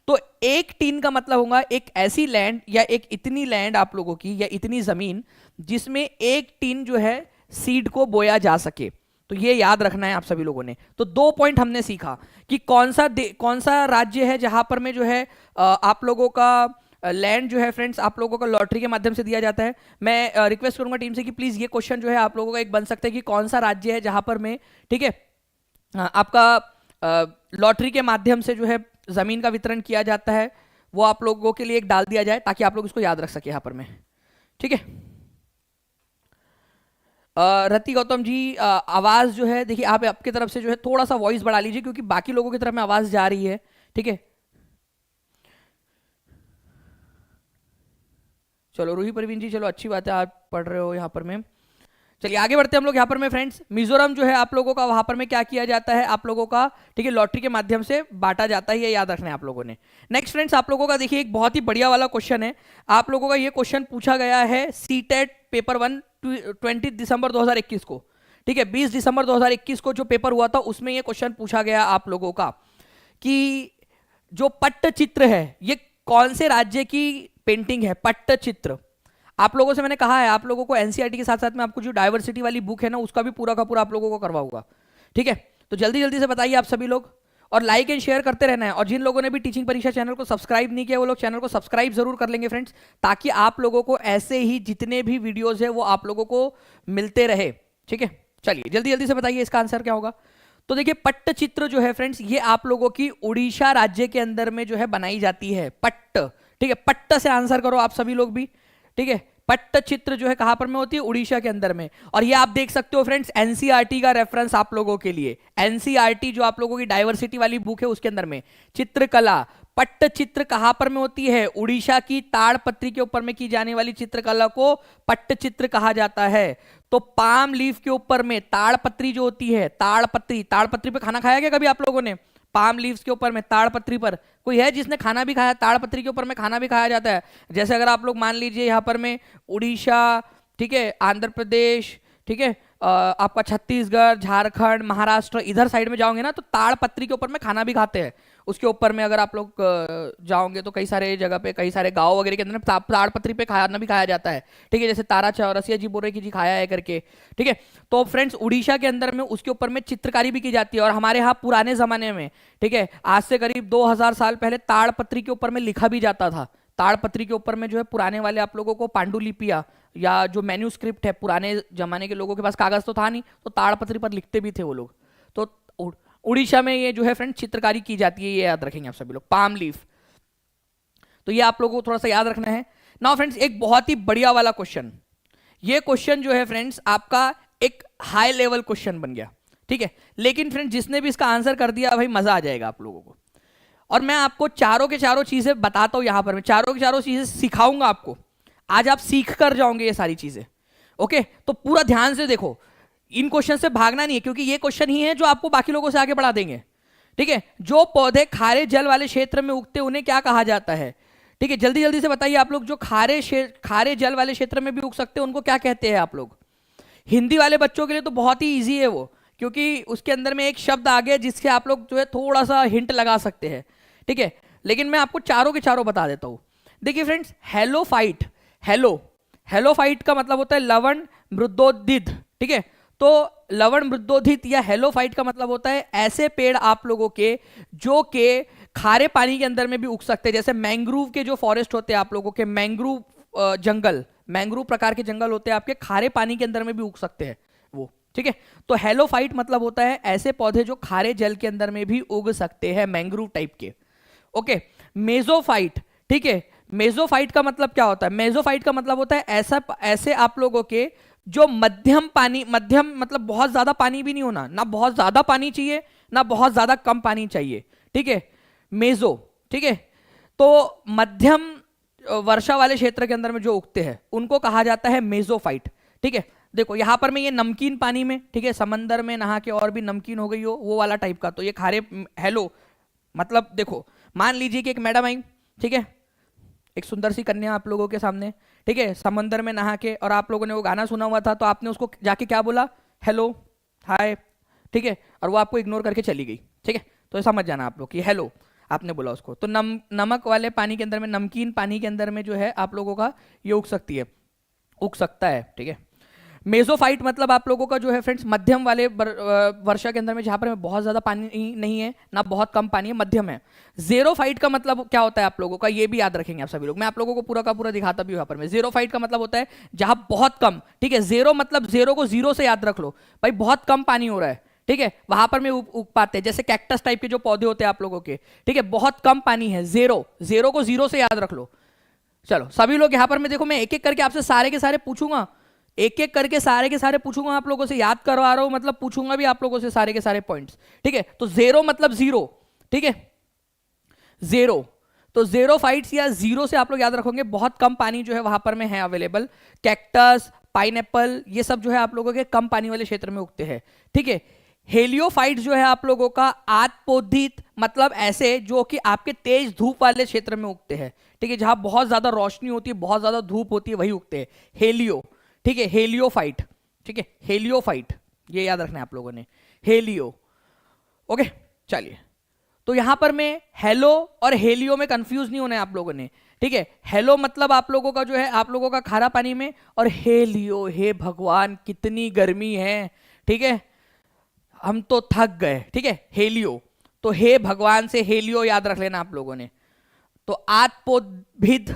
तो तो एक टीन का मतलब होगा एक ऐसी लैंड या एक इतनी लैंड आप लोगों की या इतनी जमीन जिसमें एक टीन जो है सीड को बोया जा सके। तो ये याद रखना है आप सभी लोगों ने। तो 2 पॉइंट हमने सीखा कि कौन सा राज्य है जहां पर में जो है आप लोगों का लैंड जो है फ्रेंड्स आप लोगों को लॉटरी के माध्यम से दिया जाता है। मैं रिक्वेस्ट करूंगा टीम से कि प्लीज ये क्वेश्चन जो है आप लोगों का एक बन सकता है कि कौन सा राज्य है जहां पर में, ठीक है, आपका लॉटरी के माध्यम से जो है जमीन का वितरण किया जाता है, वो आप लोगों के लिए एक डाल दिया जाए ताकि आप लोग इसको याद रख सके यहां पर में, ठीक है। रति गौतम जी आवाज जो है देखिए आप आपकी तरफ से जो है थोड़ा सा वॉइस बढ़ा लीजिए क्योंकि बाकी लोगों की तरफ में आवाज जा रही है, ठीक है। चलो रूही परवीन जी, चलो अच्छी बात है आप पढ़ रहे हो यहाँ पर में। चलिए आगे बढ़ते हैं हम लोग यहाँ पर में फ्रेंड्स। मिजोरम जो है आप लोगों का वहां पर में क्या किया जाता है आप लोगों का, ठीक है, लॉटरी के माध्यम से बांटा जाता है, ये याद रखना है आप लोगों ने। नेक्स्ट फ्रेंड्स आप लोगों का देखिए एक बहुत ही बढ़िया वाला क्वेश्चन है। आप लोगों का ये क्वेश्चन पूछा गया है सीटेट पेपर 1 20 दिसंबर 2021 को, ठीक है। 20 दिसंबर 2021 को जो पेपर हुआ था उसमें ये क्वेश्चन पूछा गया आप लोगों का कि जो पट्टचित्र है ये कौन से राज्य की पेंटिंग है। पट्टचित्र आप लोगों से मैंने कहा है आप लोगों को एनसीईआरटी के साथ साथ में आपको जो डाइवर्सिटी वाली बुक है ना उसका भी पूरा का पूरा आप लोगों को करवाऊंगा, ठीक है। तो जल्दी जल्दी से बताइए आप सभी लोग और लाइक एंड शेयर करते रहना है। और जिन लोगों ने भी टीचिंग परीक्षा चैनल को सब्सक्राइब नहीं किया वो लोग चैनल को सब्सक्राइब जरूर कर लेंगे फ्रेंड्स, ताकि आप लोगों को ऐसे ही जितने भी वीडियोज है वो आप लोगों को मिलते रहे, ठीक है। चलिए जल्दी जल्दी से बताइए इसका आंसर क्या होगा। तो देखिए पट्टचित्र जो है फ्रेंड्स ये आप लोगों की उड़ीसा राज्य के अंदर में जो है बनाई जाती है। पट्ट, ठीक है, पट्ट से आंसर करो आप सभी लोग भी, ठीक है। पट्टचित्र जो है कहां पर में होती है, उड़ीसा के अंदर में। और ये आप देख सकते हो फ्रेंड्स एनसीईआरटी का रेफरेंस आप लोगों के लिए, एनसीईआरटी जो आप लोगों की डाइवर्सिटी वाली बुक है उसके अंदर में चित्रकला पट्टचित्र कहां पर में होती है, उड़ीसा की ताड़पत्री के ऊपर में की जाने वाली चित्रकला को पट्टचित्र कहा जाता है। तो पाम लीफ के ऊपर में ताड़पत्री जो होती है, ताड़पत्री, ताड़पत्री पे खाना खाया क्या कभी आप लोगों ने? पाम लीव्स के ऊपर में ताड़पत्री पर कोई है जिसने खाना भी खाया? ताड़पत्री के ऊपर में खाना भी खाया जाता है। जैसे अगर आप लोग मान लीजिए यहाँ पर में उड़ीसा, ठीक है, आंध्र प्रदेश, ठीक है, आपका छत्तीसगढ़, झारखंड, महाराष्ट्र, इधर साइड में जाओगे ना तो ताड़पत्री के ऊपर में खाना भी खाते हैं। उसके ऊपर में अगर आप लोग जाओगे तो कई सारे जगह पे, कई सारे गांव वगैरह के अंदर ताड़पत्री पे खाना भी खाया जाता है, ठीक है। जैसे तारा चौरसिया जी बोल रहे कि जी खाया है करके, ठीक है। तो फ्रेंड्स उड़ीसा के अंदर में उसके ऊपर में चित्रकारी भी की जाती है। और हमारे यहाँ पुराने जमाने में, ठीक है, आज से करीब 2000 साल पहले ताड़पत्री के ऊपर में लिखा भी जाता था। ताड़पत्री के ऊपर में जो है पुराने वाले आप लोगों को पांडुलिपिया या जो मैन्यूस्क्रिप्ट है, पुराने जमाने के लोगों के पास कागज तो था नहीं तो ताड़पत्री पर लिखते भी थे वो लोग। तो उड़ीसा में ये जो है फ्रेंड चित्रकारी की जाती है, ये याद रखेंगे आप सभी लोग, पाम लीफ। तो ये आप लोगों को थोड़ा सा याद रखना है। नाउ फ्रेंड्स एक बहुत ही बढ़िया वाला क्वेश्चन, ये क्वेश्चन जो है फ्रेंड्स आपका एक हाई लेवल क्वेश्चन बन गया, ठीक है। लेकिन फ्रेंड्स जिसने भी इसका आंसर कर दिया भाई मजा आ जाएगा आप लोगों को। और मैं आपको चारों के चारों चीजें बताता हूं यहां पर, मैं चारों की चारों चीजें सिखाऊंगा आपको। आज आप सीख कर जाओगे ये सारी चीजें, ओके। तो पूरा ध्यान से देखो, इन क्वेश्चन से भागना नहीं है क्योंकि ये क्वेश्चन ही है जो आपको बाकी लोगों से आगे बढ़ा देंगे, ठीक है। जो पौधे खारे जल वाले क्षेत्र में उगते उन्हें क्या कहा जाता है, ठीक है। जल्दी जल्दी से बताइए आप लोग, जो खारे जल वाले क्षेत्र में भी उग सकते हैं उनको क्या कहते हैं आप लोग? हिंदी वाले बच्चों के लिए तो बहुत ही ईजी है वो, क्योंकि उसके अंदर में एक शब्द आ गया जिससे आप लोग जो है थोड़ा सा हिंट लगा सकते हैं, ठीक है। लेकिन मैं आपको चारों के चारों बता देता हूं। देखिए फ्रेंड्स हेलोफाइट, हेलोफाइट का मतलब होता है लवण मृदोदित, ठीक है। तो लवण मृदोदित या हेलोफाइट का मतलब होता है ऐसे पेड़ आप लोगों के जो के खारे पानी के अंदर में भी उग सकते हैं। जैसे मैंग्रोव के जो फॉरेस्ट होते हैं आप लोगों के, मैंग्रोव जंगल, मैंग्रोव प्रकार के जंगल होते हैं आपके, खारे पानी के अंदर में भी उग सकते हैं वो, ठीक है। तो हेलोफाइट मतलब होता है ऐसे पौधे जो खारे जल के अंदर में भी उग सकते हैं, मैंग्रोव टाइप के, ओके। मेसोफाइट, ठीक है, मेसोफाइट का मतलब क्या होता है? मेसोफाइट का मतलब होता है ऐसे आप लोगों के जो मध्यम पानी, मध्यम मतलब बहुत ज्यादा पानी भी नहीं होना, ना बहुत ज्यादा पानी चाहिए ना बहुत ज्यादा कम पानी चाहिए, ठीक है, मेसो, ठीक है। तो मध्यम वर्षा वाले क्षेत्र के अंदर में जो उगते हैं उनको कहा जाता है मेसोफाइट, ठीक है। देखो यहां पर मैं ये नमकीन पानी में, ठीक है, समंदर में नहा के और भी नमकीन हो गई हो वो वाला टाइप का, तो ये खारे हेलो मतलब देखो मान लीजिए कि एक मैडम आई, ठीक है, एक सुंदर सी कन्या आप लोगों के सामने, ठीक है, समंदर में नहा के, और आप लोगों ने वो गाना सुना हुआ था तो आपने उसको जाके क्या बोला? हेलो, हाय, ठीक है, और वो आपको इग्नोर करके चली गई, ठीक है। तो समझ जाना आप लोग कि हेलो, आपने बोला उसको, तो नमक वाले पानी के अंदर में, नमकीन पानी के अंदर में जो है आप लोगों का ये उग सकती है, उग सकता है, ठीक है। मेसोफाइट मतलब आप लोगों का जो है फ्रेंड्स मध्यम वाले वर्षा के अंदर में, जहां पर बहुत ज्यादा पानी नहीं है ना बहुत कम पानी है, मध्यम है। जेरोफाइट का मतलब क्या होता है आप लोगों का, ये भी याद रखेंगे आप सभी लोग, मैं आप लोगों को पूरा का पूरा दिखाता भी हूं यहाँ पर। मैं जेरोफाइट का मतलब होता है जहां बहुत कम, ठीक है, जेरो मतलब जेरो को जीरो से याद रख लो भाई, बहुत कम पानी हो रहा है, ठीक है, वहां पर में उग पाते हैं, जैसे कैक्टस टाइप के जो पौधे होते हैं आप लोगों के, ठीक है, बहुत कम पानी है, जेरो, जेरो को जीरो से याद रख लो। चलो सभी लोग यहां पर मैं देखो, मैं एक एक करके आपसे सारे के सारे पूछूंगा, एक एक करके सारे के सारे पूछूंगा आप लोगों से, याद करवा रहा हूं मतलब पूछूंगा भी आप लोगों से सारे के सारे पॉइंट्स, ठीक है। तो जेरो मतलब जीरो, ठीक है, जेरो, तो जेरोफाइट्स या जीरो से आप लोग याद रखोगे, बहुत कम पानी जो है वहां पर में है अवेलेबल। कैक्टस, पाइनएप्पल, ये सब जो है आप लोगों के कम पानी वाले क्षेत्र में उगते हैं, ठीक है। हेलियोफाइट्स जो है आप लोगों का आत्पोदित मतलब ऐसे जो कि आपके तेज धूप वाले क्षेत्र में उगते हैं, ठीक है, जहां बहुत ज्यादा रोशनी होती है, बहुत ज्यादा धूप होती है, वही उगते हैं, हेलियो, ठीक है, हेलियोफाइट, ठीक है, हेलियोफाइट, ये याद रखना है आप लोगों ने, हेलियो, ओके। चलिए, तो यहां पर में हेलो और हेलियो में कंफ्यूज नहीं होना है आप लोगों ने, ठीक है। हेलो मतलब आप लोगों का जो है आप लोगों का खारा पानी में, और हेलियो, हे भगवान कितनी गर्मी है, ठीक है, हम तो थक गए, ठीक है, हेलियो, तो हे भगवान से हेलियो याद रख लेना आप लोगों ने। तो आत्पोद्भिद,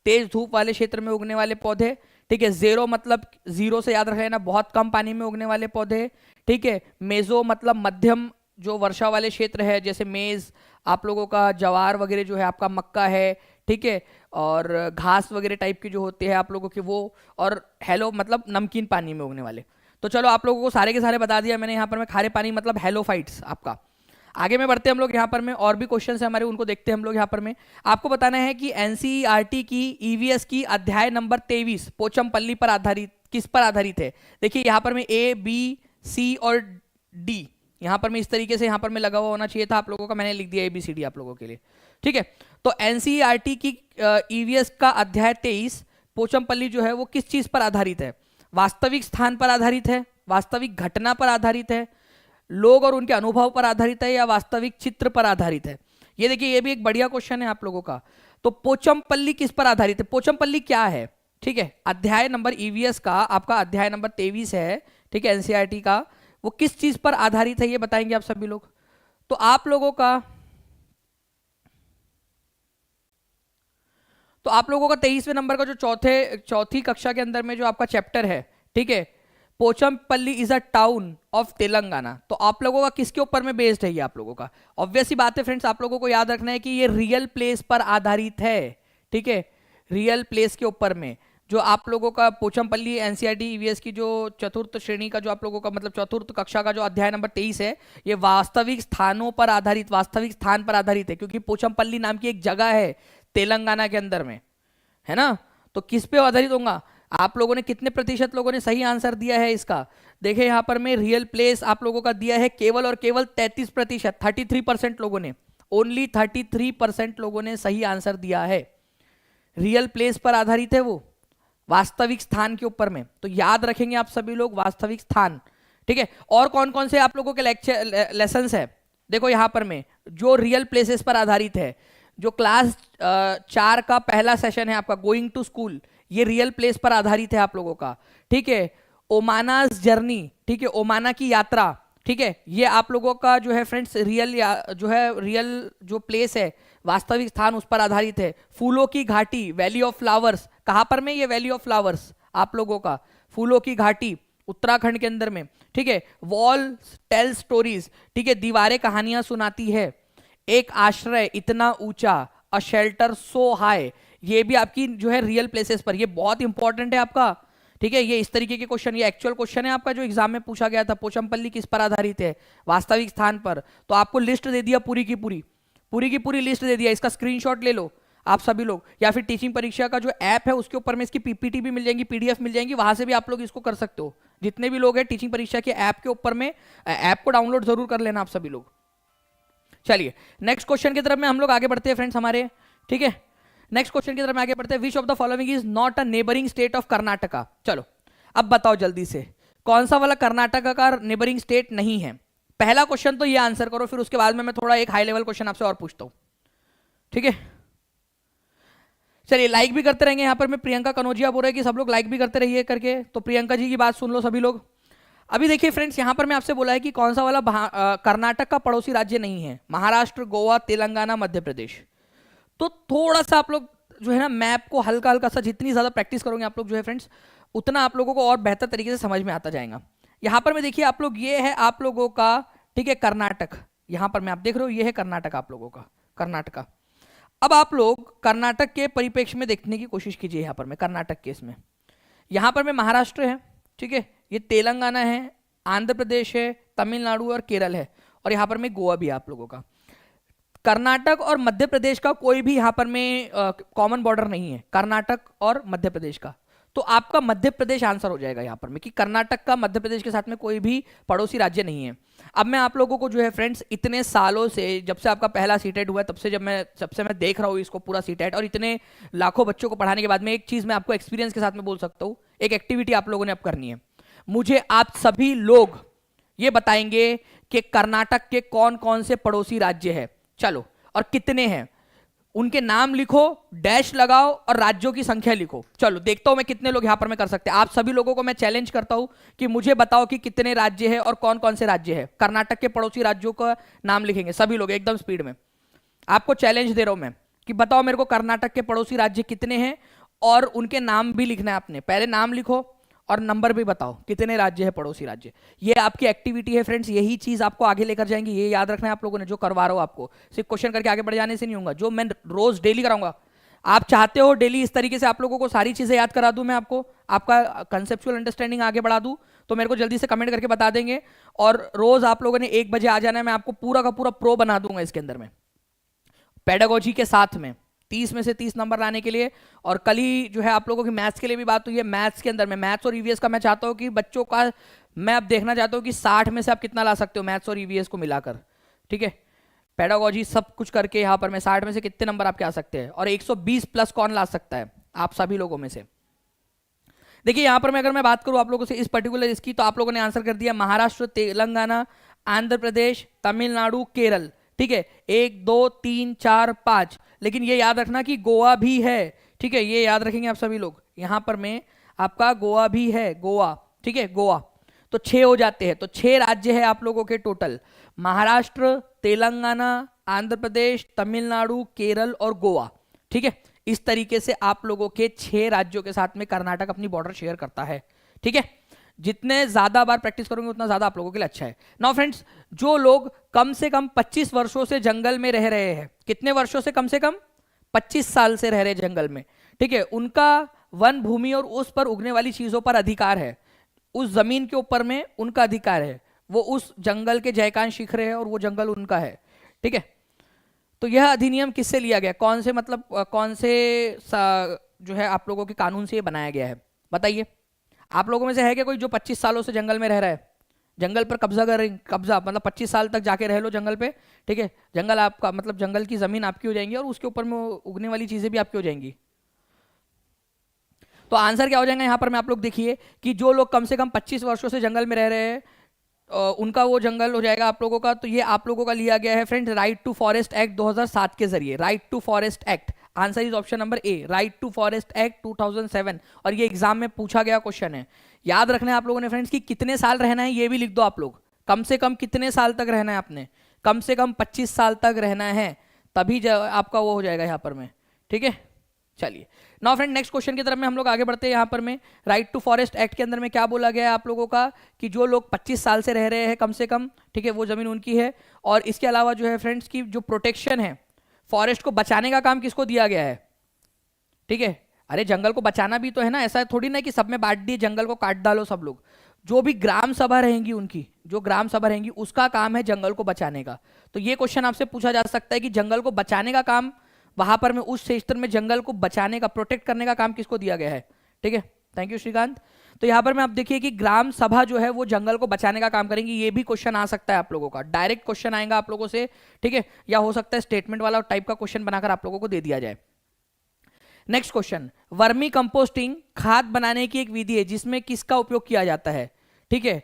तेज धूप वाले क्षेत्र में उगने वाले पौधे, ठीक है। जेरो मतलब जीरो से याद रख लेना, बहुत कम पानी में उगने वाले पौधे, ठीक है। मेजो मतलब मध्यम जो वर्षा वाले क्षेत्र है, जैसे मेज, आप लोगों का जवार वगैरह जो है, आपका मक्का है, ठीक है, और घास वगैरह टाइप के जो होते हैं आप लोगों के वो, और हेलो मतलब नमकीन पानी में उगने वाले। तो चलो आप लोगों को सारे के सारे बता दिया मैंने यहाँ पर मैं, खारे पानी मतलब हेलोफाइट्स आपका। आगे में बढ़ते हैं हम लोग यहाँ पर में, और भी क्वेश्चन है हमारे, उनको देखते हैं हम लोग यहाँ पर में। आपको बताना है कि एनसीईआरटी की ईवीएस की अध्याय नंबर 23 पोचमपल्ली पर आधारित, किस पर आधारित है। देखिए यहाँ पर में ए, बी, सी और डी, यहाँ पर में इस तरीके से यहाँ पर में लगा हुआ होना चाहिए था आप लोगों का, मैंने लिख दिया ABCD आप लोगों के लिए, ठीक है। तो एनसीईआरटी की ईवीएस का अध्याय 23 पोचमपल्ली जो है वो किस चीज पर आधारित है, वास्तविक स्थान पर आधारित है, वास्तविक घटना पर आधारित है, लोग और उनके अनुभव पर आधारित है, या वास्तविक चित्र पर आधारित है। ये देखिए ये भी एक बढ़िया क्वेश्चन है आप लोगों का। तो पोचमपल्ली किस पर आधारित है, पोचमपल्ली क्या है, ठीक है, अध्याय नंबर ईवीएस का आपका अध्याय नंबर 23 है, ठीक है, एनसीईआरटी का, वो किस चीज पर आधारित है ये बताएंगे आप सभी लोग। तो आप लोगों का 23वें नंबर का जो चौथी कक्षा के अंदर में जो आपका चैप्टर है, ठीक है, Pochampally is a town of Telangana, तो आप लोगों का किसके ऊपर में बेस्ड है ये आप लोगों का। ऑब्वियस सी बात है फ्रेंड्स, आप लोगों को याद रखना है कि ये रियल प्लेस पर आधारित है, ठीक है, रियल प्लेस के ऊपर में जो आप लोगों का पोचमपल्ली एनसीईआरटी ईवीएस की जो चतुर्थ श्रेणी का जो आप लोगों का मतलब चतुर्थ कक्षा का जो अध्याय नंबर 23 है, ये वास्तविक स्थानों पर आधारित, वास्तविक स्थान पर आधारित है, क्योंकि पोचमपल्ली नाम की एक जगह है तेलंगाना के अंदर में, है ना। तो किस पे आधारित होगा, आप लोगों ने कितने प्रतिशत लोगों ने सही आंसर दिया है इसका, देखिए यहां पर में रियल प्लेस आप लोगों का दिया है केवल और केवल 33%, 33% लोगों ने, ओनली 33% लोगों ने सही आंसर दिया है। रियल प्लेस पर आधारित है वो, वास्तविक स्थान के ऊपर में, तो याद रखेंगे आप सभी लोग वास्तविक स्थान, ठीक है। और कौन कौन से आप लोगों के लेसन है, देखो यहां पर में जो रियल प्लेसेस पर आधारित है, जो क्लास 4 का पहला सेशन है आपका गोइंग टू स्कूल, ये रियल प्लेस पर आधारित है आप लोगों का, ठीक है। ओमानास जर्नी, ठीक है, ओमाना की यात्रा, ठीक है, ये आप लोगों का जो है फ्रेंड्स रियल जो प्लेस है, वास्तविक स्थान उस पर आधारित है। फूलों की घाटी, वैली ऑफ फ्लावर्स, कहां पर में ये वैली ऑफ फ्लावर्स आप लोगों का, फूलों की घाटी उत्तराखंड के अंदर में, ठीक है। वॉल टेल स्टोरीज, ठीक है, दीवारें कहानियां सुनाती है। एक आश्रय इतना ऊंचा, अ शेल्टर सो हाई, ये भी आपकी जो है रियल प्लेसेस पर, ये बहुत इंपॉर्टेंट है आपका, ठीक है। ये इस तरीके के क्वेश्चन, ये एक्चुअल क्वेश्चन है आपका जो एग्जाम में पूछा गया था, पोचमपल्ली किस पर आधारित है, वास्तविक स्थान पर। तो आपको लिस्ट दे दिया पूरी की पूरी लिस्ट दे दिया, इसका स्क्रीनशॉट ले लो आप सभी लोग, या फिर टीचिंग परीक्षा का जो ऐप है उसके ऊपर में इसकी पीपीटी भी मिल जाएंगी, पीडीएफ मिल जाएंगी, वहां से भी आप लोग इसको कर सकते हो। जितने भी लोग हैं टीचिंग परीक्षा के ऐप के ऊपर में, ऐप को डाउनलोड जरूर कर लेना आप सभी लोग। चलिए नेक्स्ट क्वेश्चन की तरफ में हम लोग आगे बढ़ते हैं फ्रेंड्स हमारे, ठीक है। नेक्स्ट क्वेश्चन की तरफ में आगे बढ़ते हैं। विच of the following is not a neighbouring state of Karnataka. चलो अब बताओ जल्दी से, कौन सा वाला कर्नाटका का नेबरिंग स्टेट नहीं है। पहला क्वेश्चन तो ये आंसर करो, फिर उसके बाद में मैं थोड़ा एक हाई लेवल क्वेश्चन आपसे और पूछता हूं। ठीक है, चलिए लाइक भी करते रहेंगे। यहाँ पर मैं प्रियंका कनौजिया बोल रहे हैं कि सब लोग लाइक भी करते रहिए करके, तो प्रियंका जी की बात सुन लो सभी लोग। अभी देखिए फ्रेंड्स, यहाँ पर मैं आपसे बोला है कि कौन सा वाला कर्नाटक का पड़ोसी राज्य नहीं है, महाराष्ट्र, गोवा, तेलंगाना, मध्य प्रदेश। तो थोड़ा सा आप लोग जो है ना मैप को हल्का हल्का सा, जितनी ज़्यादा प्रैक्टिस करोगे आप लोग जो है फ्रेंड्स, उतना आप लोगों को और बेहतर तरीके से समझ में आता जाएगा। यहाँ पर मैं देखिए आप लोग, ये है आप लोगों का, ठीक है, कर्नाटक। यहाँ पर मैं आप देख रहे हो, ये है कर्नाटक आप लोगों का, कर्नाटका। अब आप लोग कर्नाटक के परिप्रेक्ष्य में देखने की कोशिश कीजिए। यहाँ पर मैं कर्नाटक के इसमें, यहाँ पर मैं महाराष्ट्र है, ठीक है, ये तेलंगाना है, आंध्र प्रदेश है, तमिलनाडु और केरल है, और यहाँ पर मैं गोवा भी है आप लोगों का। कर्नाटक और मध्य प्रदेश का कोई भी यहाँ पर में कॉमन बॉर्डर नहीं है, कर्नाटक और मध्य प्रदेश का। तो आपका मध्य प्रदेश आंसर हो जाएगा यहाँ पर में, कि कर्नाटक का मध्य प्रदेश के साथ में कोई भी पड़ोसी राज्य नहीं है। अब मैं आप लोगों को जो है फ्रेंड्स, इतने सालों से, जब से आपका पहला सीटेट हुआ तब से, जब से मैं देख रहा हूँ इसको पूरा सीटेट, और इतने लाखों बच्चों को पढ़ाने के बाद में एक चीज़ मैं आपको एक्सपीरियंस के साथ में बोल सकता हूँ, एक एक्टिविटी आप लोगों ने अब करनी है। मुझे आप सभी लोग ये बताएंगे कि कर्नाटक के कौन कौन से पड़ोसी राज्य है, चलो, और कितने हैं, उनके नाम लिखो, डैश लगाओ और राज्यों की संख्या लिखो। चलो देखता हूं मैं कितने लोग यहां पर मैं कर सकते हैं। आप सभी लोगों को मैं चैलेंज करता हूं कि मुझे बताओ कि कितने राज्य है और कौन कौन से राज्य है। कर्नाटक के पड़ोसी राज्यों का नाम लिखेंगे सभी लोग एकदम स्पीड में। आपको चैलेंज दे रहा हूं मैं कि बताओ मेरे को कर्नाटक के पड़ोसी राज्य कितने हैं, और उनके नाम भी लिखना है आपने। पहले नाम लिखो और नंबर भी बताओ कितने राज्य है, पड़ोसी राज्य। ये आपकी एक्टिविटी है फ्रेंड्स, यही चीज आपको आगे लेकर जाएंगे। ये याद रखना है आप लोगों ने, जो करवा रहा हो आपको सिर्फ क्वेश्चन करके आगे बढ़ जाने से नहीं होगा, जो मैं रोज डेली कराऊंगा। आप चाहते हो डेली इस तरीके से आप लोगों को सारी चीजें याद करा दूं मैं, आपको आपका कंसेप्चुअल अंडरस्टैंडिंग आगे बढ़ा दूं, तो मेरे को जल्दी से कमेंट करके बता देंगे। और रोज आप लोगों ने 1 बजे आ जाना है, मैं आपको पूरा का पूरा प्रो बना दूंगा इसके अंदर में, पेडागोजी के साथ में 30 में से 30 नंबर लाने के लिए। और कल ही जो है आप लोगों की मैथ्स के लिए भी बात हुई है। मैथ्स के अंदर में, मैथ्स और ईवीएस का मैं चाहता हूँ कि बच्चों का, मैं अब देखना चाहता हूँ कि 60 में से आप कितना ला सकते हो मैथ्स और ईवीएस को मिलाकर, ठीक है। पेडागोजी सब कुछ करके यहाँ पर मैं 60 में से कितने नंबर आपके आ सकते हैं, और 120 प्लस कौन ला सकता है आप सभी लोगों में से। देखिए यहाँ पर मैं अगर मैं बात करूँ आप लोगों से इस पर्टिकुलर इसकी, तो आप लोगों ने आंसर कर दिया महाराष्ट्र, तेलंगाना, आंध्र प्रदेश, तमिलनाडु, केरल, ठीक है। 1 2 3 4 5, लेकिन ये याद रखना कि गोवा भी है, ठीक है, ये याद रखेंगे आप सभी लोग। यहां पर में आपका गोवा भी है, गोवा, ठीक है, गोवा। तो 6 हो जाते हैं, तो 6 राज्य है आप लोगों के टोटल, महाराष्ट्र, तेलंगाना, आंध्र प्रदेश, तमिलनाडु, केरल और गोवा, ठीक है। इस तरीके से आप लोगों के 6 राज्यों के साथ में कर्नाटक अपनी बॉर्डर शेयर करता है, ठीक है। जितने ज्यादा बार प्रैक्टिस करोगे उतना ज्यादा आप लोगों के लिए अच्छा है। नाउ फ्रेंड्स, जो लोग कम से कम 25 वर्षों से जंगल में रह रहे हैं, कितने वर्षों से, कम से कम 25 साल से रह रहे जंगल में, ठीक है, उनका वन भूमि और उस पर उगने वाली चीजों पर अधिकार है, उस जमीन के ऊपर में उनका अधिकार है, वो उस जंगल के जयकांश सीख रहे हैं और वो जंगल उनका है, ठीक है। तो यह अधिनियम किससे लिया गया, कौन से, मतलब कौन से जो है आप लोगों के कानून से ये बनाया गया है, बताइए। आप लोगों में से है क्या कोई जो 25 सालों से जंगल में रह रहा है, जंगल पर कब्जा कर, कब्जा मतलब 25 साल तक जाके रह लो जंगल पे, ठीक है, जंगल आपका, मतलब जंगल की जमीन आपकी हो जाएंगी और उसके ऊपर में उगने वाली चीजें भी आपकी हो जाएंगी। तो आंसर क्या हो जाएगा यहाँ पर में आप लोग देखिए कि जो लोग कम से कम 25 वर्षों से जंगल में रह रहे हैं, उनका वो जंगल हो जाएगा आप लोगों का। तो ये आप लोगों का लिया गया है friends right to forest act 2007 के जरिए, right to forest act. Answer is option number A, right to forest act 2007। और ये एग्जाम में पूछा गया क्वेश्चन है, याद रखना है आप लोगों ने फ्रेंड्स कि कितने साल रहना है, ये भी लिख दो आप लोग। कम से कम कितने साल तक रहना है आपने, कम से कम 25 साल तक रहना है, तभी आपका वो हो जाएगा यहाँ पर में, ठीक है। चलिए नाउ फ्रेंड, नेक्स्ट क्वेश्चन की तरफ में हम लोग आगे बढ़ते हैं। यहाँ पर में राइट टू फॉरेस्ट एक्ट के अंदर में क्या बोला गया है आप लोगों का, कि जो लोग 25 साल से रह रहे हैं कम से कम, ठीक है, वो जमीन उनकी है। और इसके अलावा जो है फ्रेंड्स की जो प्रोटेक्शन है, फॉरेस्ट को बचाने का काम किसको दिया गया है, ठीक है। अरे जंगल को बचाना भी तो है ना, ऐसा थोड़ी ना कि सब में बांट दिए, जंगल को काट डालो सब लोग। जो भी ग्राम सभा रहेंगी उनकी, जो ग्राम सभा रहेंगी उसका काम है जंगल को बचाने का। तो ये क्वेश्चन आपसे पूछा जा सकता है कि जंगल को बचाने का काम वहां पर में, उस क्षेत्र में जंगल को बचाने का, प्रोटेक्ट करने का काम किसको दिया गया है, ठीक है। Thank you Shrikant. तो यहाँ पर में आप देखिए कि ग्राम सभा जो है वो जंगल को बचाने का काम करेंगी। ये भी क्वेश्चन आ सकता है आप लोगों का, डायरेक्ट क्वेश्चन आएगा आप लोगों से, ठीक है, या हो सकता है स्टेटमेंट वाला टाइप का क्वेश्चन बनाकर आप लोगों को दे दिया जाए। नेक्स्ट क्वेश्चन, वर्मी कंपोस्टिंग खाद बनाने की एक विधि है जिसमें किसका उपयोग किया जाता है, ठीक है।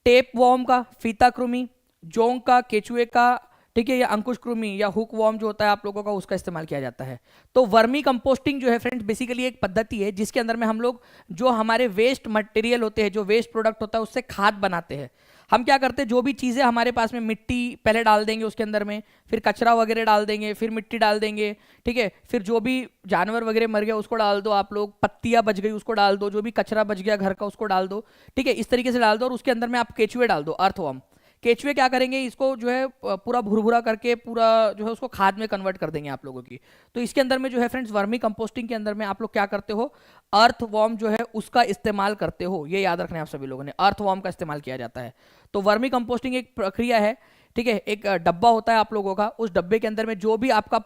टेप वॉर्म का, फीता कृमि, जोंक का, केचुए का, ठीक है, या अंकुश कृमि या हुक वॉर्म जो होता है आप लोगों का, उसका इस्तेमाल किया जाता है। तो वर्मी कंपोस्टिंग जो है फ्रेंड्स बेसिकली एक पद्धति है जिसके अंदर में हम लोग जो हमारे वेस्ट मटेरियल होते हैं, जो वेस्ट प्रोडक्ट होता है, उससे खाद बनाते हैं। हम क्या करते हैं, जो भी चीज़ें हमारे पास में, मिट्टी पहले डाल देंगे उसके अंदर में, फिर कचरा वगैरह डाल देंगे, फिर मिट्टी डाल देंगे, ठीक है, फिर जो भी जानवर वगैरह मर गया उसको डाल दो आप लोग, पत्तियां बच गई उसको डाल दो, जो भी कचरा बच गया घर का उसको डाल दो, ठीक है, इस तरीके से डाल दो। और उसके अंदर में आप केचुए डाल दो, अर्थवर्म। केचुए क्या करेंगे, इसको जो है पूरा भुरभुरा करके पूरा जो है उसको खाद में कन्वर्ट कर देंगे आप लोगों की। तो इसके अंदर में जो है फ्रेंड्स वर्मी कंपोस्टिंग के अंदर में आप लोग क्या करते हो, अर्थ वॉर्म जो है उसका इस्तेमाल करते हो। ये याद रखना है आप सभी लोगों ने, अर्थ वॉर्म का इस्तेमाल किया जाता है। तो वर्मी कंपोस्टिंग एक प्रक्रिया है, ठीक है, एक डब्बा होता है आप लोगों का, उस डब्बे के अंदर में जो भी आपका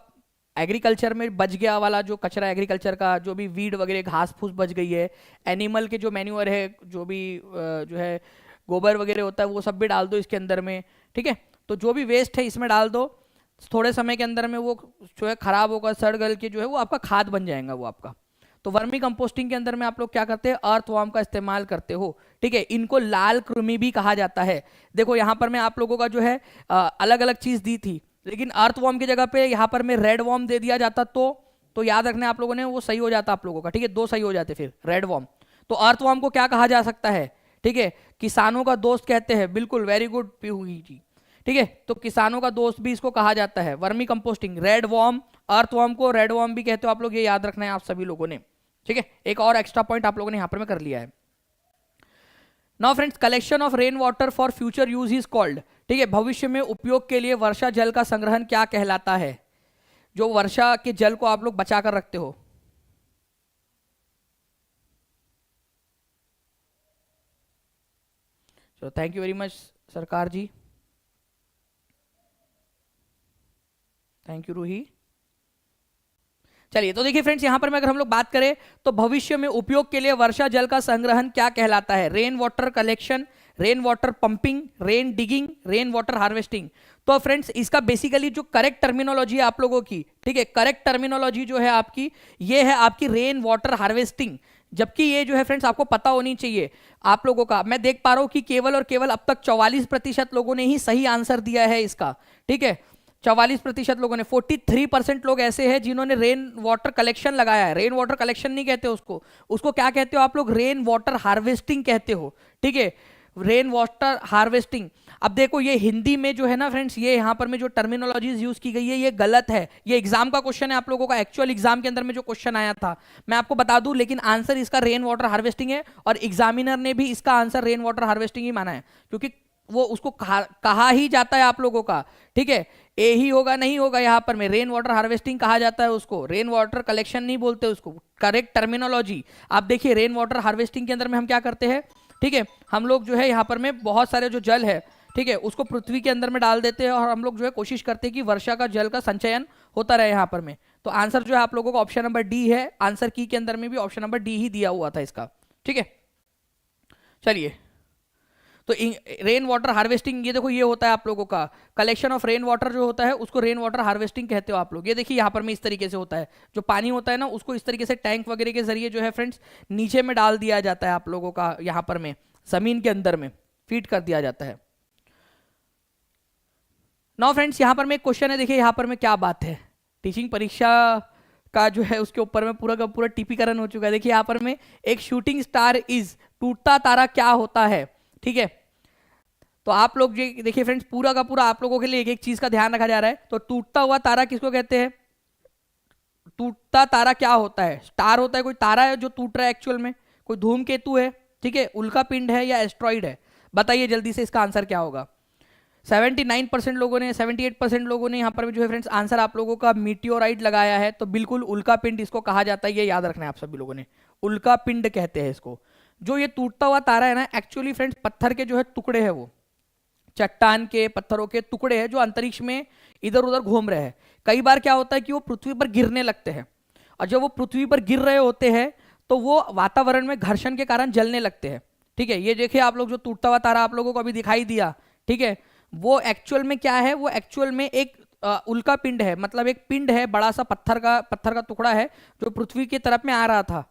एग्रीकल्चर में बच गया वाला जो कचरा, एग्रीकल्चर का जो भी वीड वगैरह घास फूस बच गई है, एनिमल के जो मैन्यूअर है, जो भी जो है गोबर वगैरह होता है, वो सब भी डाल दो इसके अंदर में, ठीक है। तो जो भी वेस्ट है इसमें डाल दो, थोड़े समय के अंदर में वो जो है खराब होगा, सड़ गल के जो है वो आपका खाद बन जाएगा वो आपका। तो वर्मी कंपोस्टिंग के अंदर में आप लोग क्या करते हैं, अर्थवर्म का इस्तेमाल करते हो, ठीक है। इनको लाल कृमि भी कहा जाता है। देखो यहाँ पर मैं आप लोगों का जो है अलग अलग चीज दी थी, लेकिन अर्थवर्म की जगह पे यहाँ पर मैं रेड वर्म दे दिया जाता तो याद रखना आप लोगों ने, वो सही हो जाता आप लोगों का, ठीक है, दो सही हो जाते फिर रेड वर्म। तो अर्थवर्म को क्या कहा जा सकता है, ठीक है, किसानों का दोस्त कहते हैं, बिल्कुल वेरी गुड पीहू जी, ठीक है। तो किसानों का दोस्त भी इसको कहा जाता है, vermi composting. Red worm, earthworm को रेड वर्म भी कहते हो आप लोग, ये याद रखना है आप सभी लोगों ने, ठीक है। एक और एक्स्ट्रा पॉइंट आप लोगों ने यहां पर में कर लिया है। Now friends, collection of rain water for future use is called, ठीक है, भविष्य में उपयोग के लिए वर्षा जल का संग्रहण क्या कहलाता है, जो वर्षा के जल को आप लोग बचा कर रखते हो। चलो थैंक यू वेरी मच सरकार जी, थैंक यू रूही। चलिए, तो देखिए फ्रेंड्स, यहां पर में अगर हम लोग बात करें तो भविष्य में उपयोग के लिए वर्षा जल का संग्रहण क्या कहलाता है, rain water collection, rain water pumping, rain digging, rain water harvesting. तो फ्रेंड्स इसका बेसिकली जो करेक्ट टर्मिनोलॉजी है आप लोगों की, ठीक है, करेक्ट टर्मिनोलॉजी जो है आपकी, ये है आपकी रेन वाटर हार्वेस्टिंग। जबकि ये जो है फ्रेंड्स आपको पता होनी चाहिए आप लोगों का, मैं देख पा रहा हूं कि केवल और केवल अब तक 44% लोगों ने ही सही आंसर दिया है इसका, ठीक है, 44% लोगों ने। 43% लोग ऐसे हैं जिन्होंने रेन वाटर कलेक्शन लगाया है। रेन वाटर कलेक्शन नहीं कहते उसको, उसको क्या कहते हो आप लोग, रेन वाटर हार्वेस्टिंग कहते हो, ठीक है, रेन वाटर हार्वेस्टिंग। अब देखो ये हिंदी में जो है ना फ्रेंड्स, ये यहाँ पर में जो टर्मिनोलॉजीज यूज की गई है ये गलत है। ये एग्जाम का क्वेश्चन है आप लोगों का, एक्चुअल एग्जाम के अंदर में जो क्वेश्चन आया था मैं आपको बता दूं, लेकिन आंसर इसका रेन वाटर हार्वेस्टिंग है, और एग्जामिनर ने भी इसका आंसर रेन वाटर हार्वेस्टिंग ही माना है, क्योंकि वो उसको कहा ही जाता है आप लोगों का, ठीक है, ए ही होगा नहीं होगा, यहाँ पर में रेन वाटर हार्वेस्टिंग कहा जाता है उसको, रेन वाटर कलेक्शन नहीं बोलते उसको, करेक्ट टर्मिनोलॉजी। आप देखिए रेन वाटर हार्वेस्टिंग के अंदर में हम क्या करते हैं, ठीक है, हम लोग जो है यहाँ पर में बहुत सारे जो जल है, ठीक है, उसको पृथ्वी के अंदर में डाल देते हैं, और हम लोग जो है कोशिश करते हैं कि वर्षा का जल का संचयन होता रहे यहाँ पर में। तो आंसर जो है आप लोगों का ऑप्शन नंबर डी है, आंसर की के अंदर में भी ऑप्शन नंबर डी ही दिया हुआ था इसका, ठीक है। चलिए, तो रेन वाटर हार्वेस्टिंग, ये देखो ये होता है आप लोगों का कलेक्शन ऑफ रेन वाटर जो होता है उसको रेन वाटर हार्वेस्टिंग कहते हो आप लोग। ये देखिए यहाँ पर में इस तरीके से होता है, जो पानी होता है ना उसको इस तरीके से टैंक वगैरह के जरिए जो है फ्रेंड्स नीचे में डाल दिया जाता है आप लोगों का, यहाँ पर में जमीन के अंदर में फीड कर दिया जाता है। नाउ फ्रेंड्स यहाँ पर में एक क्वेश्चन है, देखिए यहाँ पर में क्या बात है, टीचिंग परीक्षा का जो है उसके ऊपर में पूरा का पूरा टिपिकरण हो चुका है। देखिए यहाँ पर में एक शूटिंग स्टार इज, टूटता तारा क्या होता है, ठीक है। तो आप लोग देखिए फ्रेंड्स पूरा का पूरा आप लोगों के लिए एक एक चीज का ध्यान रखा जा रहा है। तो टूटता हुआ तारा किसको कहते हैं, टूटता तारा क्या होता है, स्टार होता है, कोई तारा है जो टूट रहा है एक्चुअल में, कोई धूमकेतु है, ठीक है, उल्का पिंड है या एस्ट्रॉइड है, बताइए जल्दी से इसका आंसर क्या होगा। 79% लोगों ने, 78% लोगों ने यहाँ पर जो है फ्रेंड्स आंसर आप लोगों का मीटियोराइट लगाया है। तो बिल्कुल उल्का पिंड इसको कहा जाता है, ये याद रखना है आप सभी लोगों ने, उल्का पिंड कहते हैं इसको। जो ये टूटता हुआ तारा है ना, एक्चुअली फ्रेंड्स पत्थर के जो है टुकड़े हैं, वो चट्टान के पत्थरों के टुकड़े हैं जो अंतरिक्ष में इधर उधर घूम रहे हैं। कई बार क्या होता है कि वो पृथ्वी पर गिरने लगते हैं, और जब वो पृथ्वी पर गिर रहे होते हैं तो वो वातावरण में घर्षण के कारण जलने लगते हैं, ठीक है। ये देखिए आप लोग जो टूटता हुआ तारा आप लोगों को अभी दिखाई दिया, ठीक है, वो एक्चुअल में क्या है, वो एक्चुअल में एक उल्का पिंड है, मतलब एक पिंड है, बड़ा सा पत्थर का टुकड़ा है जो पृथ्वी की तरफ में आ रहा था।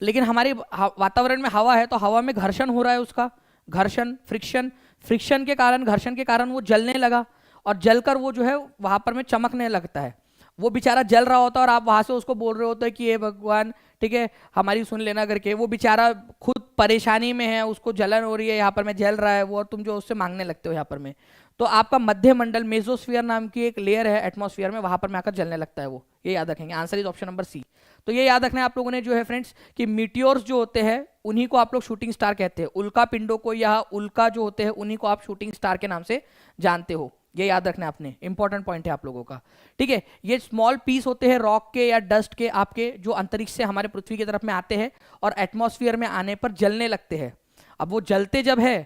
लेकिन हमारे वातावरण में हवा है, तो हवा में घर्षण हो रहा है, उसका घर्षण फ्रिक्शन के कारण, घर्षण के कारण वो जलने लगा, और जलकर वो जो है वहां पर में चमकने लगता है। वो बेचारा जल रहा होता है और आप वहां से उसको बोल रहे होते हैं कि ये भगवान, ठीक है, हमारी सुन लेना करके। वो बेचारा खुद परेशानी में है, उसको जलन हो रही है, यहाँ पर में जल रहा है वो, और तुम जो उससे मांगने लगते हो यहाँ पर में। तो आपका मध्य मंडल, मेसोस्फीयर नाम की एक लेयर है एटमॉस्फेयर में, वहां पर में आकर जलने लगता है वो। ये याद रखेंगे, answer is option number C. तो ये याद रखना है आप लोगों ने जो है फ्रेंड्स, कि मीटियोर्स जो होते हैं उन्हीं को आप लोग शूटिंग स्टार कहते हैं। उल्का पिंडों को या उल्का जो होते हैं उन्हीं को आप शूटिंग स्टार के नाम से जानते हो। ये याद रखना है आपने, इंपॉर्टेंट पॉइंट है आप लोगों का, ठीक है। ये स्मॉल पीस होते हैं रॉक के या डस्ट के आपके, जो अंतरिक्ष से हमारे पृथ्वी की तरफ में आते हैं और एटमॉस्फेयर में आने पर जलने लगते हैं। अब वो जलते जब है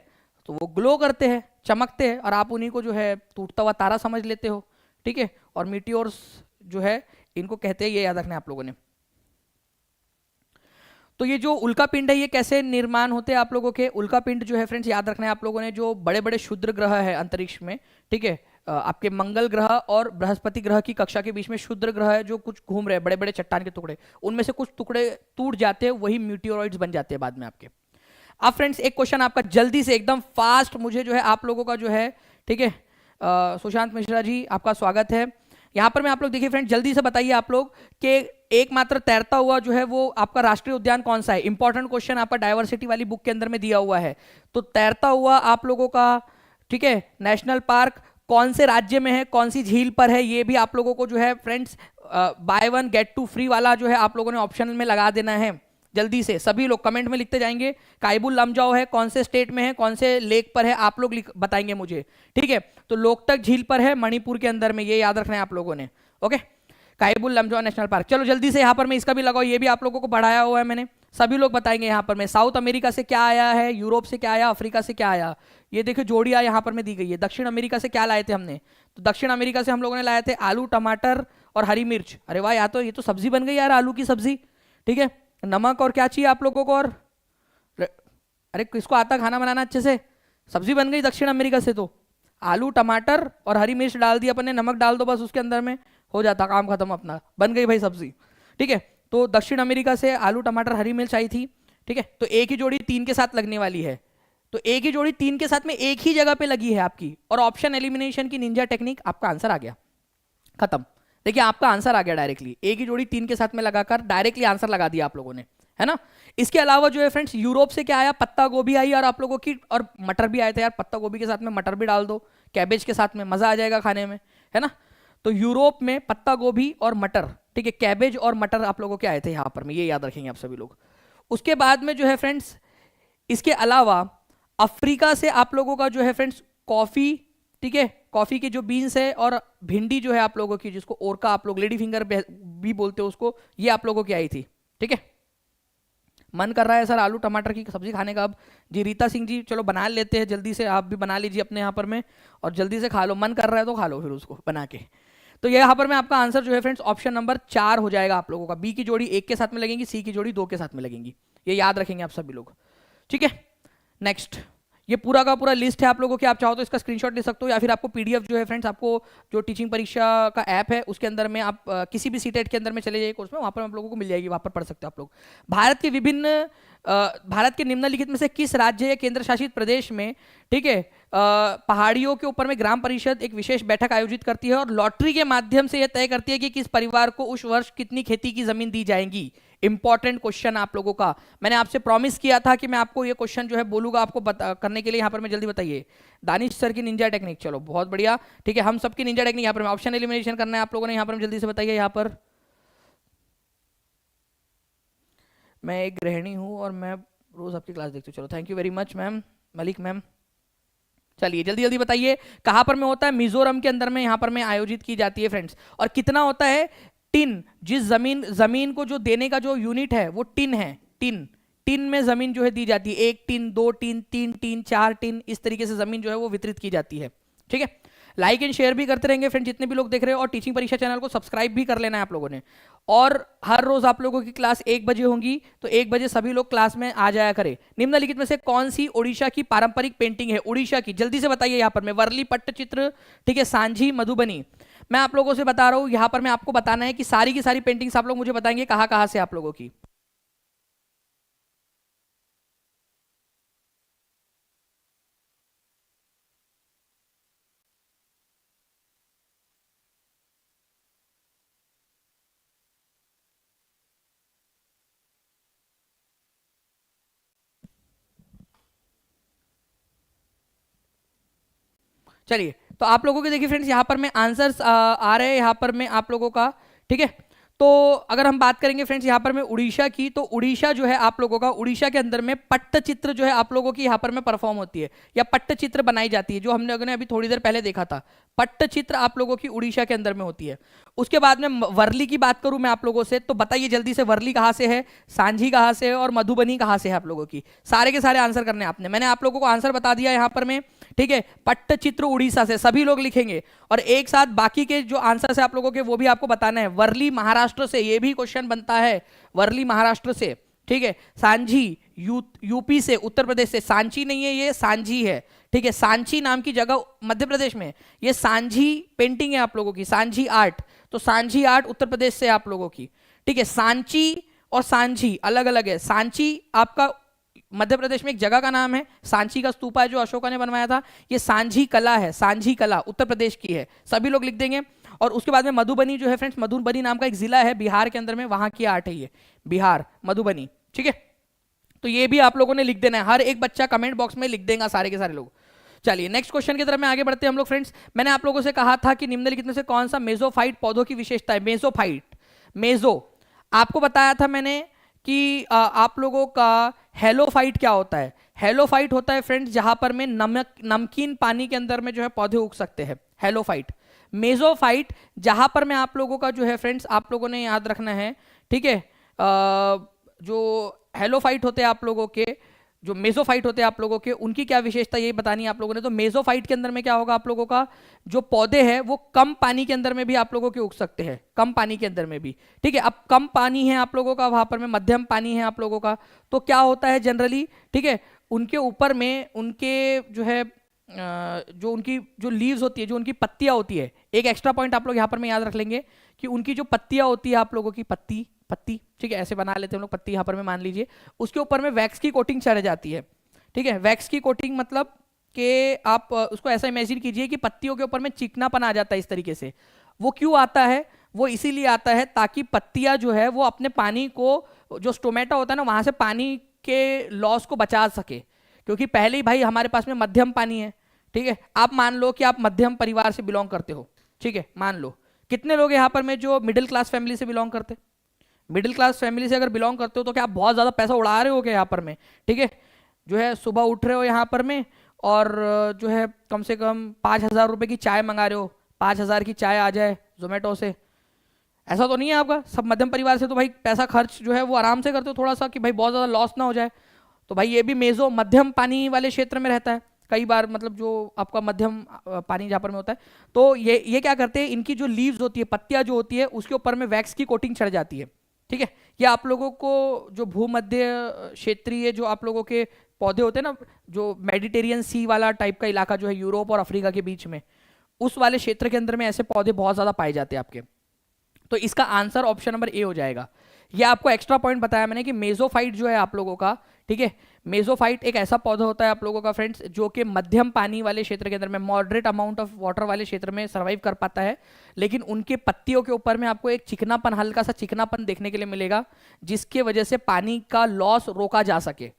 तो वो ग्लो करते हैं, चमकते हैं, और आप उन्हीं को जो है टूटता हुआ तारा समझ लेते हो, ठीक है। और मीटियोर्स जो है इनको कहते हैं, ये याद रखना है आप लोगों ने। तो ये जो उल्का पिंड है ये कैसे निर्माण होते हैं आप लोगों के? उल्का पिंड जो है फ्रेंड्स याद रखना है आप लोगों ने, जो बड़े बड़े क्षुद्र ग्रह है अंतरिक्ष में, ठीक है, आपके मंगल ग्रह और बृहस्पति ग्रह की कक्षा के बीच में क्षुद्र ग्रह है जो कुछ घूम रहे हैं, बड़े बड़े चट्टान के टुकड़े, उनमें से कुछ टुकड़े टूट जाते हैं, वही मीटियोरॉइड्स बन जाते हैं बाद में आपके। अब फ्रेंड्स एक क्वेश्चन आपका जल्दी से एकदम फास्ट, मुझे जो है आप लोगों का जो है, ठीक है, सुशांत मिश्रा जी आपका स्वागत है यहाँ पर। मैं आप लोग देखिए फ्रेंड्स, जल्दी से बताइए आप लोग कि एकमात्र तैरता हुआ जो है वो आपका राष्ट्रीय उद्यान कौन सा है? इंपॉर्टेंट क्वेश्चन आपका डाइवर्सिटी वाली बुक के अंदर में दिया हुआ है। तो तैरता हुआ आप लोगों का, ठीक है, नेशनल पार्क कौन से राज्य में है, कौन सी झील पर है, ये भी आप लोगों को जो है friends buy one get two free वाला जो है आप लोगों ने ऑप्शन में लगा देना है। जल्दी से सभी लोग कमेंट में लिखते जाएंगे। काइबुल लमजाओ है, कौन से स्टेट में है, कौन से लेक पर है, आप लोग बताएंगे मुझे, ठीक है। तो लोकतक झील पर है, मणिपुर के अंदर में, ये याद रखना है आप लोगों ने, okay. Keibul Lamjao National Park. चलो जल्दी से यहाँ पर मैं इसका भी लगाओ, ये भी आप लोगों को बढ़ाया हुआ है मैंने, सभी लोग बताएंगे यहाँ पर मैं। साउथ अमेरिका से क्या आया है, यूरोप से क्या आया, अफ्रीका से क्या आया, ये देखिए जोड़ियाँ यहाँ पर में दी गई है। दक्षिण अमेरिका से क्या लाए थे हमने? तो दक्षिण अमेरिका से हम लोगों ने लाए थे आलू, टमाटर और हरी मिर्च। अरे वाह यार, तो ये तो सब्जी बन गई यार, आलू की सब्जी, ठीक है। नमक और क्या चाहिए आप लोगों को? और अरे किसको आता खाना बनाना अच्छे से? सब्जी बन गई दक्षिण अमेरिका से। तो आलू, टमाटर और हरी मिर्च डाल दी अपन ने, नमक डाल दो बस उसके अंदर में, हो जाता काम खत्म अपना, बन गई भाई सब्जी, ठीक है। तो दक्षिण अमेरिका से आलू, टमाटर, हरी मिर्च आई थी, ठीक है। तो एक ही जोड़ी 3 के साथ लगने वाली है, तो एक ही जोड़ी 3 के साथ में एक ही जगह पे लगी है आपकी, और ऑप्शन एलिमिनेशन की निंजा टेक्निक, आपका आंसर आ गया, खत्म। देखिए आपका आंसर आ गया डायरेक्टली, एक ही जोड़ी 3 के साथ में लगाकर डायरेक्टली आंसर लगा दिया आप लोगों ने, है ना। इसके अलावा जो है फ्रेंड्स यूरोप से क्या आया? पत्ता गोभी आई, और आप लोगों की, और मटर भी आए थे यार, पत्ता गोभी के साथ में मटर भी डाल दो, कैबेज के साथ में मजा आ जाएगा खाने में, है ना। तो यूरोप में पत्ता गोभी और मटर, ठीक है, कैबेज और मटर आप लोगों के आए थे यहाँ पर में, ये याद रखेंगे आप सभी लोग। उसके बाद में जो है फ्रेंड्स, इसके अलावा अफ्रीका से आप लोगों का जो है फ्रेंड्स कॉफी, ठीक है, कॉफी के जो बीन्स है, और भिंडी जो है आप लोगों की, जिसको ओरका आप लोग लेडी फिंगर भी बोलते हो उसको, ये आप लोगों की आई थी, ठीक है। मन कर रहा है सर आलू टमाटर की सब्जी खाने का अब जी। रीता सिंह जी चलो बना लेते हैं जल्दी से, आप भी बना लीजिए अपने यहाँ पर में, और जल्दी से खा लो, मन कर रहा है तो खा लो फिर उसको बना के। तो ये यहाँ पर में आपका आंसर जो है फ्रेंड्स ऑप्शन नंबर 4 हो जाएगा आप लोगों का। बी की जोड़ी 1 के साथ में लगेंगी, सी की जोड़ी 2 के साथ में लगेंगी, ये याद रखेंगे आप सभी लोग, ठीक है। नेक्स्ट, ये पूरा का पूरा लिस्ट है आप लोगों के, आप चाहो तो इसका स्क्रीनशॉट ले सकते हो, या फिर आपको पीडीएफ जो है फ्रेंड्स, आपको जो टीचिंग परीक्षा का ऐप है उसके अंदर में आप किसी भी सीटेट के अंदर में चले जाइए कोर्स में, वहाँ पर आप लोगों को मिल जाएगी, वहाँ पर पढ़ सकते हो आप लोग। भारत के विभिन्न भारत के निम्नलिखित में से किस राज्य या केंद्र शासित प्रदेश में, ठीक है, पहाड़ियों के ऊपर में ग्राम परिषद एक विशेष बैठक आयोजित करती है और लॉटरी के माध्यम से यह तय करती है कि किस परिवार को उस वर्ष कितनी खेती की जमीन दी जाएगी? इंपॉर्टेंट क्वेश्चन आप लोगों का, मैंने आपसे प्रॉमिस किया था कि मैं आपको ये क्वेश्चन जो है बोलूंगा आपको करने के लिए। यहाँ पर मैं जल्दी बताइए, दानिश सर की निंजा टेक्निक, चलो बहुत बढ़िया, ठीक है, हम सबकी निंजा टेक्निक यहाँ पर ऑप्शन एलिमिनेशन करना है आप लोगों ने, यहाँ पर जल्दी से बताइए। यहाँ पर मैं एक गृहिणी हूँ और मैं रोज आपकी क्लास देखती हूँ, चलो thank you very much ma'am, Malik ma'am. चलिए जल्दी जल्दी बताइए कहाँ पर में होता है? मिजोरम के अंदर में यहाँ पर में आयोजित की जाती है फ्रेंड्स। और कितना होता है? टिन, जिस जमीन को जो देने का जो यूनिट है वो टिन है, टिन, टिन में जमीन जो है दी जाती है, 1 टिन, 2 टिन, 3 टिन, 4 टिन, इस तरीके से जमीन जो है वो वितरित की जाती है, ठीक है। लाइक एंड शेयर भी करते रहेंगे फ्रेंड जितने भी लोग देख रहे हो, और टीचिंग परीक्षा चैनल को सब्सक्राइब भी कर लेना है आप लोगों ने। और हर रोज आप लोगों की क्लास 1 बजे होंगी, तो 1 बजे सभी लोग क्लास में आ जाया करें। निम्नलिखित में से कौन सी ओडिशा की पारंपरिक पेंटिंग है? उड़ीसा की, जल्दी से बताइए। यहाँ पर मैं वर्ली पट्टचित्र, ठीक है, सांझी, मधुबनी, मैं आप लोगों से बता रहा हूं। यहाँ पर मैं आपको बताना है कि सारी की सारी पेंटिंग्स आप लोग मुझे बताएंगे कहाँ कहाँ से आप लोगों की। चलिए, तो आप लोगों के देखिए फ्रेंड्स यहाँ पर में आंसर्स आ रहे हैं यहाँ पर में आप लोगों का, ठीक है। तो अगर हम बात करेंगे फ्रेंड्स यहाँ पर में उड़ीसा की, तो उड़ीसा जो है आप लोगों का, उड़ीसा के अंदर में पट्टचित्र जो है आप लोगों की यहाँ पर में परफॉर्म होती है या पट्टचित्र बनाई जाती है, जो हम लोगों ने अभी थोड़ी देर पहले देखा था। पट्टचित्र आप लोगों की उड़ीसा के अंदर में होती है। उसके बाद में वर्ली की बात करूं मैं आप लोगों से, तो बताइए जल्दी से, वर्ली कहाँ से है, सांझी कहाँ से है और मधुबनी कहाँ से है आप लोगों की। सारे के सारे आंसर करने आपने, मैंने आप लोगों को आंसर बता दिया यहाँ पर में, ठीक है। पट्टचित्र उड़ीसा से सभी लोग लिखेंगे और एक साथ बाकी के जो आंसर है आप लोगों के वो भी आपको बताना है। वर्ली महाराष्ट्र से, ये भी क्वेश्चन बनता है, वर्ली महाराष्ट्र से, ठीक है। सांझी यूपी से, उत्तर प्रदेश से, सांची नहीं है ये, सांझी है, ठीक है। सांची नाम की जगह मध्य प्रदेश में, ये सांझी पेंटिंग है आप लोगों की, सांझी आर्ट, तो सांझी आर्ट उत्तर प्रदेश से आप लोगों की, ठीक है। सांची और सांझी अलग अलग है। सांची आपका मध्य प्रदेश में एक जगह का नाम है, सांची का स्तूपा है जो अशोका ने बनवाया था, ये सांझी कला है, सांझी कला उत्तर प्रदेश की है, सभी लोग लिख देंगे। और उसके बाद में मधुबनी जो है फ्रेंड्स, मधुबनी नाम का एक जिला है बिहार के अंदर में, वहां की आर्ट है ये, बिहार मधुबनी, ठीक है। तो ये भी आप लोगों ने लिख देना है, हर एक बच्चा कमेंट बॉक्स में लिख देगा सारे के सारे लोग। चलिए नेक्स्ट क्वेश्चन की तरफ में आगे बढ़ते हैं हम लोग फ्रेंड्स। मैंने आप लोगों से कहा था कि निम्नलिखित में से कौन सा मेसोफाइट पौधों की विशेषता है। मेसोफाइट, मेसो आपको बताया था मैंने कि आप लोगों का हेलोफाइट क्या होता है। हेलोफाइट होता है फ्रेंड्स जहां पर में नमकीन पानी के अंदर में जो है पौधे उग सकते हैं, हेलोफाइट। मेसोफाइट जहां पर में आप लोगों का जो है फ्रेंड्स, आप लोगों ने याद रखना है, ठीक है। जो हेलोफाइट होते हैं आप लोगों के, जो मेसोफाइट होते हैं आप लोगों के, उनकी क्या विशेषता यही बतानी है आप लोगों ने। तो मेसोफाइट के अंदर में क्या होगा आप लोगों का, जो पौधे हैं वो कम पानी के अंदर में भी आप लोगों के उग सकते हैं, कम पानी के अंदर में भी, ठीक है। अब कम पानी है आप लोगों का, वहां पर में मध्यम पानी है आप लोगों का, तो क्या होता है जनरली, ठीक है, उनके ऊपर में उनके जो है जो उनकी जो लीव्स होती है, जो उनकी पत्तियां होती है, एक एक्स्ट्रा पॉइंट आप लोग यहाँ पर में याद रख लेंगे कि उनकी जो पत्तियां होती है आप लोगों की, पत्ती पत्ती, ठीक है, ऐसे बना लेते हैं हम लोग पत्ती यहाँ पर में, मान लीजिए उसके ऊपर में वैक्स की कोटिंग चढ़ जाती है, ठीक है। वैक्स की कोटिंग मतलब कि आप उसको ऐसा इमेजिन कीजिए कि पत्तियों के ऊपर में चिकनापन आ जाता है इस तरीके से। वो क्यों आता है, वो इसीलिए आता है ताकि पत्तियां जो है वो अपने पानी को, जो स्टोमेटा होता है ना, वहां से पानी के लॉस को बचा सके, क्योंकि पहले ही भाई हमारे पास में मध्यम पानी है, ठीक है। आप मान लो कि आप मध्यम परिवार से बिलोंग करते हो, ठीक है, मान लो। कितने लोग यहाँ पर में जो मिडिल क्लास फैमिली से बिलोंग करते, मिडिल क्लास फैमिली से अगर बिलोंग करते हो तो क्या आप बहुत ज़्यादा पैसा उड़ा रहे हो क्या यहाँ पर में, ठीक है। जो है सुबह उठ रहे हो यहाँ पर में और जो है कम से कम 5,000 रुपये की चाय मंगा रहे हो, 5,000 की चाय आ जाए जोमेटो से, ऐसा तो नहीं है आपका। सब मध्यम परिवार से तो भाई पैसा खर्च जो है वो आराम से करते हो थोड़ा सा, कि भाई बहुत ज़्यादा लॉस ना हो जाए। तो भाई ये भी मेजो मध्यम पानी वाले क्षेत्र में रहता है कई बार, मतलब जो आपका मध्यम पानी जहाँ पर में होता है। तो ये क्या करते हैं, इनकी जो लीव्स होती है, पत्तियाँ जो होती है, उसके ऊपर में वैक्स की कोटिंग चढ़ जाती है, ठीक है। ये आप लोगों को जो भूमध्य क्षेत्रीय जो आप लोगों के पौधे होते हैं ना, जो मेडिटेरियन सी वाला टाइप का इलाका जो है यूरोप और अफ्रीका के बीच में, उस वाले क्षेत्र के अंदर में ऐसे पौधे बहुत ज़्यादा पाए जाते हैं आपके। तो इसका आंसर ऑप्शन नंबर ए हो जाएगा। ये आपको एक्स्ट्रा पॉइंट बताया मैंने कि मेसोफाइट जो है आप लोगों का, ठीक है, मेसोफाइट एक ऐसा पौधा होता है आप लोगों का फ्रेंड्स जो कि मध्यम पानी वाले क्षेत्र के अंदर में, मॉडरेट अमाउंट ऑफ वाटर वाले क्षेत्र में सर्वाइव कर पाता है, लेकिन उनके पत्तियों के ऊपर में आपको एक चिकनापन, हल्का सा चिकनापन देखने के लिए मिलेगा, जिसके वजह से पानी का लॉस रोका जा सके,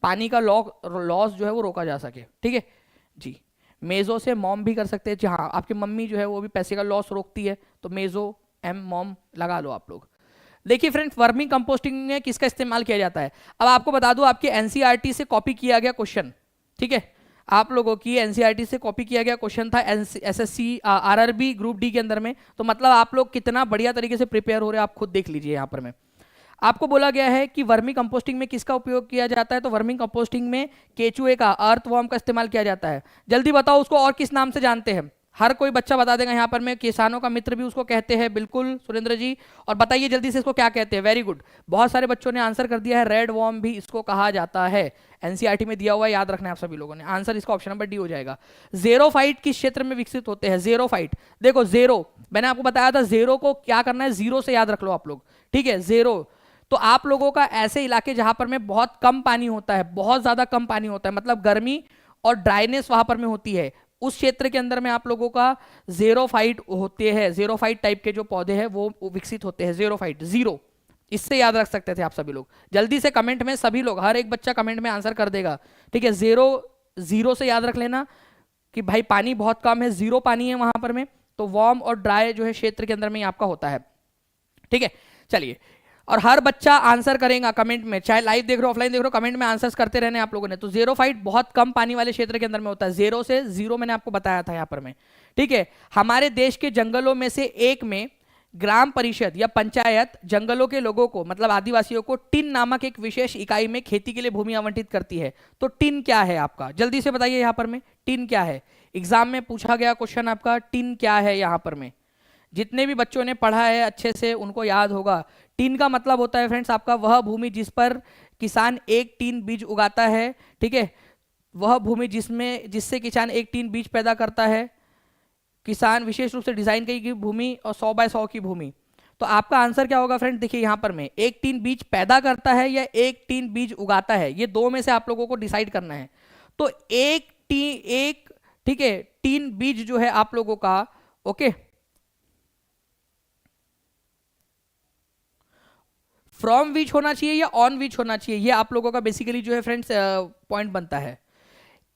पानी का लॉस जो है वो रोका जा सके, ठीक है जी। मेजो से मॉम भी कर सकते हैं, जहाँ आपकी मम्मी जो है वो भी पैसे का लॉस रोकती है, तो मेजो एम मॉम लगा लो आप लोग। देखिए फ्रेंड्स, वर्मिंग कंपोस्टिंग में किसका इस्तेमाल किया जाता है। अब आपको बता दूं, आपकी एनसीईआरटी से कॉपी किया गया क्वेश्चन, ठीक है, आप लोगों की एनसीईआरटी से कॉपी किया गया क्वेश्चन था एसएससी आरआरबी ग्रुप डी के अंदर में। तो मतलब आप लोग कितना बढ़िया तरीके से प्रिपेयर हो रहे हैं आप खुद देख लीजिए। यहाँ पर में आपको बोला गया है कि वर्मी कंपोस्टिंग में किसका उपयोग किया जाता है, तो वर्मी कंपोस्टिंग में केचुए का, अर्थवॉर्म का इस्तेमाल किया जाता है। जल्दी बताओ उसको और किस नाम से जानते हैं, हर कोई बच्चा बता देगा यहाँ पर में। किसानों का मित्र भी उसको कहते हैं, बिल्कुल सुरेंद्र जी। और बताइए जल्दी से इसको क्या कहते हैं, वेरी गुड, बहुत सारे बच्चों ने आंसर कर दिया है, रेड वॉर्म भी इसको कहा जाता है, एनसीईआरटी में दिया हुआ है, याद रखना है आप सभी लोगों ने। आंसर इसका ऑप्शन नंबर डी हो जाएगा। ज़ेरोफाइट किस क्षेत्र में विकसित होते हैं, ज़ेरोफाइट, देखो ज़ेरो मैंने आपको बताया था, ज़ेरो को क्या करना है, जीरो से याद रख लो आप लोग, ठीक है। ज़ेरो तो आप लोगों का ऐसे इलाके जहां पर में बहुत कम पानी होता है, बहुत ज्यादा कम पानी होता है, मतलब गर्मी और ड्राइनेस वहां पर में होती है, उस क्षेत्र के अंदर में आप लोगों का ज़ेरोफाइट होते हैं, ज़ेरोफाइट टाइप के जो पौधे हैं वो विकसित होते हैं, ज़ेरोफाइट, जीरो, इससे याद रख सकते थे आप सभी लोग। जल्दी से कमेंट में सभी लोग, हर एक बच्चा कमेंट में आंसर कर देगा, ठीक है। जीरो से याद रख लेना कि भाई पानी बहुत कम है, जीरो पानी है वहां पर में, तो वार्म और ड्राई जो है क्षेत्र के अंदर में आपका होता है। ठीक है, चलिए, और हर बच्चा आंसर करेगा कमेंट में, चाहे लाइव देख रहे हो ऑफलाइन देख रहे हो, कमेंट में आंसर्स करते रहने आप लोगों ने। तो ज़ेरोफाइट बहुत कम पानी वाले क्षेत्र के अंदर में होता है, 0 से 0 मैंने आपको बताया था यहाँ पर में। ठीक है, हमारे देश के जंगलों में से एक में ग्राम परिषद या पंचायत जंगलों के लोगों को, मतलब आदिवासियों को, टिन नामक एक विशेष इकाई में खेती के लिए भूमि आवंटित करती है। तो टिन क्या है आपका, जल्दी से बताइए यहाँ पर में, टिन क्या है? एग्जाम में पूछा गया क्वेश्चन आपका, टिन क्या है यहाँ पर में। जितने भी बच्चों ने पढ़ा है अच्छे से उनको याद होगा। टिन का मतलब होता है फ्रेंड्स आपका वह भूमि जिस पर किसान एक टिन बीज उगाता है। ठीक है, वह भूमि जिससे किसान एक टिन बीज पैदा करता है। किसान विशेष रूप से डिजाइन की भूमि और 100 बाय 100 की भूमि। तो आपका आंसर क्या होगा फ्रेंड, देखिए यहां पर में, एक टिन बीज पैदा करता है या एक टिन बीज उगाता है, ये दो में से आप लोगों को डिसाइड करना है। तो ठीक है, टिन बीज जो है आप लोगों का, ओके, फ्रॉम विच होना चाहिए या ऑन विच होना चाहिए, ये आप लोगों का बेसिकली जो है फ्रेंड्स पॉइंट बनता है।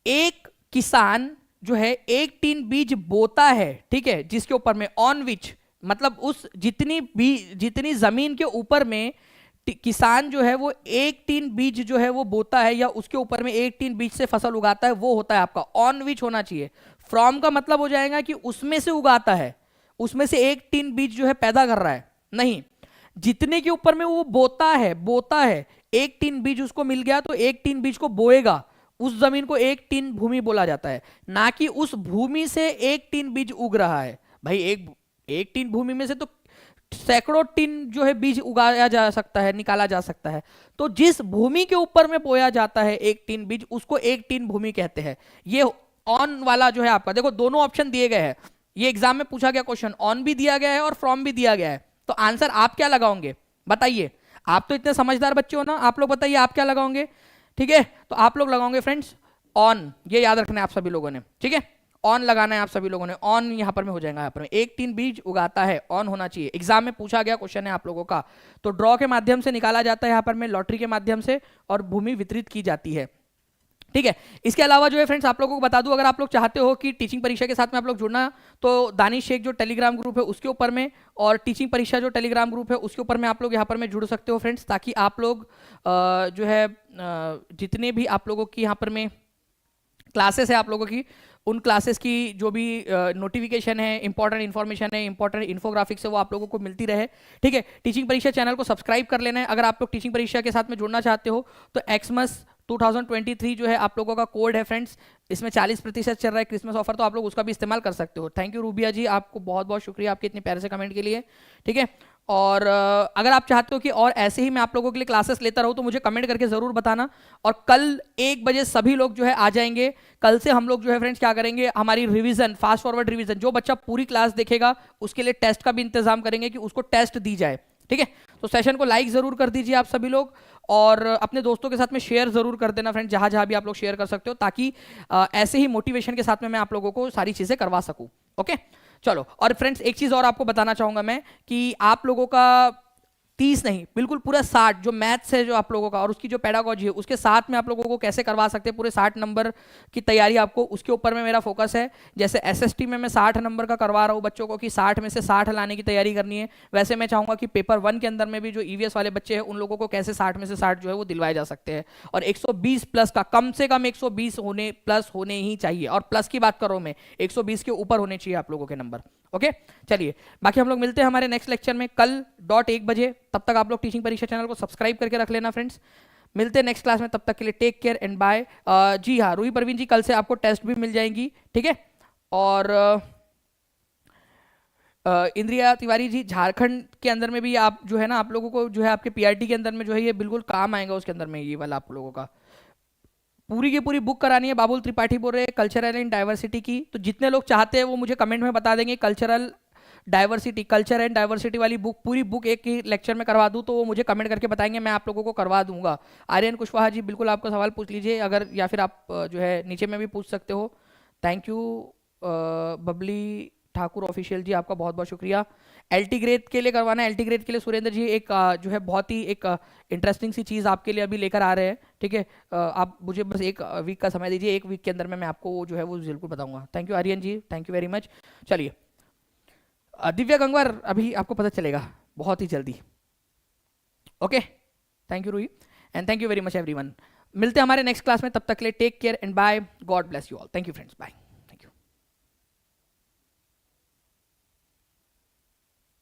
एक किसान जो है एक टिन बीज बोता है, ठीक है, जिसके ऊपर में ऑन विच मतलब उस जितनी जमीन के ऊपर में किसान जो है वो एक टिन बीज जो है वो बोता है या उसके ऊपर में एक टिन बीज से फसल उगाता है, वो होता है आपका ऑन विच होना चाहिए। फ्रॉम का मतलब हो जाएगा कि उसमें से उगाता है, उसमें से एक टिन बीज जो है पैदा कर रहा है, नहीं, जितने के ऊपर में वो बोता है, एक टिन बीज उसको मिल गया तो एक टिन बीज को बोएगा, उस जमीन को एक टिन भूमि बोला जाता है, ना कि उस भूमि से एक टिन बीज उग रहा है। भाई एक टिन भूमि में से तो सैकड़ों टिन जो है बीज उगाया जा सकता है, निकाला जा सकता है। तो जिस भूमि के ऊपर में बोया जाता है एक टिन बीज, उसको एक टिन भूमि कहते हैं। ये ऑन वाला जो है आपका, देखो दोनों ऑप्शन दिए गए हैं, ये एग्जाम में पूछा गया क्वेश्चन, ऑन भी दिया गया है और फ्रॉम भी दिया गया है। तो आंसर आप क्या लगाओगे बताइए, आप तो इतने समझदार बच्चे हो ना, आप लोग बताइए आप क्या लगाओगे। ठीक है, तो आप लोग लगाओगे फ्रेंड्स ऑन, ये याद रखना है आप सभी लोगों ने। ठीक है, ऑन लगाना है आप सभी लोगों ने, ऑन यहां पर में हो जाएगा, यहाँ पर में एक टिन बीज उगाता है, ऑन होना चाहिए। एग्जाम में पूछा गया क्वेश्चन है आप लोगों का, तो ड्रॉ के माध्यम से निकाला जाता है, यहाँ पर में लॉटरी के माध्यम से, और भूमि वितरित की जाती है। ठीक है, इसके अलावा जो है फ्रेंड्स आप लोगों को बता दूं, अगर आप लोग चाहते हो कि टीचिंग परीक्षा के साथ में आप लोग जुड़ना, तो दानिश शेख जो टेलीग्राम ग्रुप है उसके ऊपर में, और टीचिंग परीक्षा जो टेलीग्राम ग्रुप है उसके ऊपर में आप लोग यहाँ पर में जुड़ सकते हो फ्रेंड्स, ताकि आप लोग जो है जितने भी आप लोगों की यहाँ पर में क्लासेस है आप लोगों की, उन क्लासेस की जो भी नोटिफिकेशन है, इंपॉर्टेंट इन्फॉर्मेशन है, इंपॉर्टेंट इन्फोग्राफिक्स है, वो आप लोगों को मिलती रहे। ठीक है, टीचिंग परीक्षा चैनल को सब्सक्राइब कर लेना है। अगर आप लोग टीचिंग परीक्षा के साथ में जुड़ना चाहते हो तो एक्समस 2023 जो है आप लोगों का कोड है फ्रेंड्स, इसमें 40% चल रहा है क्रिसमस ऑफर, तो आप लोग उसका भी इस्तेमाल कर सकते हो। थैंक यू रूबिया जी, आपको बहुत बहुत शुक्रिया आपके इतने प्यारे से कमेंट के लिए। ठीक है, और अगर आप चाहते हो कि और ऐसे ही मैं आप लोगों के लिए क्लासेस लेता रहूं तो मुझे कमेंट करके जरूर बताना। और कल 1 बजे सभी लोग जो है आ जाएंगे। कल से हम लोग जो है फ्रेंड्स क्या करेंगे, हमारी रिवीजन, फास्ट फॉरवर्ड रिवीजन, जो बच्चा पूरी क्लास देखेगा उसके लिए टेस्ट का भी इंतजाम करेंगे कि उसको टेस्ट दी जाए। ठीक है, तो सेशन को लाइक जरूर कर दीजिए आप सभी लोग, और अपने दोस्तों के साथ में शेयर जरूर कर देना फ्रेंड, जहां जहां भी आप लोग शेयर कर सकते हो, ताकि ऐसे ही मोटिवेशन के साथ में मैं आप लोगों को सारी चीजें करवा सकूं। ओके, चलो, और फ्रेंड्स एक चीज और आपको बताना चाहूंगा मैं, कि आप लोगों का 30 नहीं, बिल्कुल पूरा 60 जो मैथ्स है जो आप लोगों का, और उसकी जो पेडागोजी है उसके साथ में आप लोगों को कैसे करवा सकते हैं पूरे 60 नंबर की तैयारी, आपको उसके ऊपर में मेरा फोकस है। जैसे एसएसटी में मैं 60 नंबर का करवा रहा हूँ बच्चों को, कि 60 में से 60 लाने की तैयारी करनी है, वैसे मैं चाहूंगा कि पेपर 1 के अंदर में भी जो ईवीएस वाले बच्चे हैं उन लोगों को कैसे 60 में से 60 जो है वो दिलवाए जा सकते हैं। और 120 प्लस का, कम से कम 120 प्लस होने ही चाहिए, और प्लस की बात करो मैं, 120 के ऊपर होने चाहिए आप लोगों के नंबर। ओके, चलिए, बाकी हम लोग मिलते हैं हमारे नेक्स्ट लेक्चर में कल .1 बजे। तब तक आप लोग टीचिंग परीक्षा चैनल को सब्सक्राइब करके रख लेना फ्रेंड्स। मिलते हैं नेक्स्ट क्लास में, तब तक के लिए टेक केयर एंड बाय। जी हाँ रूही परवीन जी, कल से आपको टेस्ट भी मिल जाएंगी। ठीक है, और इंद्रिया तिवारी जी, झारखंड के अंदर में भी आप जो है ना, आप लोगों को जो है आपके पीआरटी के अंदर में जो है ये बिल्कुल काम आएगा, उसके अंदर में ये वाला आप लोगों का पूरी की पूरी बुक करानी है। बाबुल त्रिपाठी बोल रहे हैं कल्चरल एंड डाइवर्सिटी की, तो जितने लोग चाहते हैं वो मुझे कमेंट में बता देंगे। कल्चर एंड डाइवर्सिटी वाली बुक, पूरी बुक एक ही लेक्चर में करवा दूं तो वो मुझे कमेंट करके बताएंगे, मैं आप लोगों को करवा दूंगा। आर्यन कुशवाहा जी, बिल्कुल आपका सवाल पूछ लीजिए अगर, या फिर आप जो है नीचे में भी पूछ सकते हो। Thank you Babli Thakur official ji, आपका बहुत बहुत शुक्रिया। एलटी ग्रेड के लिए करवाना है, एलटी ग्रेड के लिए सुरेंद्र जी एक जो है बहुत ही एक इंटरेस्टिंग सी चीज़ आपके लिए अभी लेकर आ रहे हैं, ठीक है। आप मुझे बस एक वीक का समय दीजिए, एक वीक के अंदर में मैं आपको वो जो है वो बिल्कुल बताऊंगा। Thank you Aryan ji, thank you very much. चलिए दिव्या गंगवार अभी आपको पता चलेगा बहुत ही जल्दी। Okay, thank you Roohi and thank you very much everyone. मिलते हैं हमारे नेक्स्ट क्लास में, तब तक के लिए take care and bye, God bless you all. Thank you friends, bye.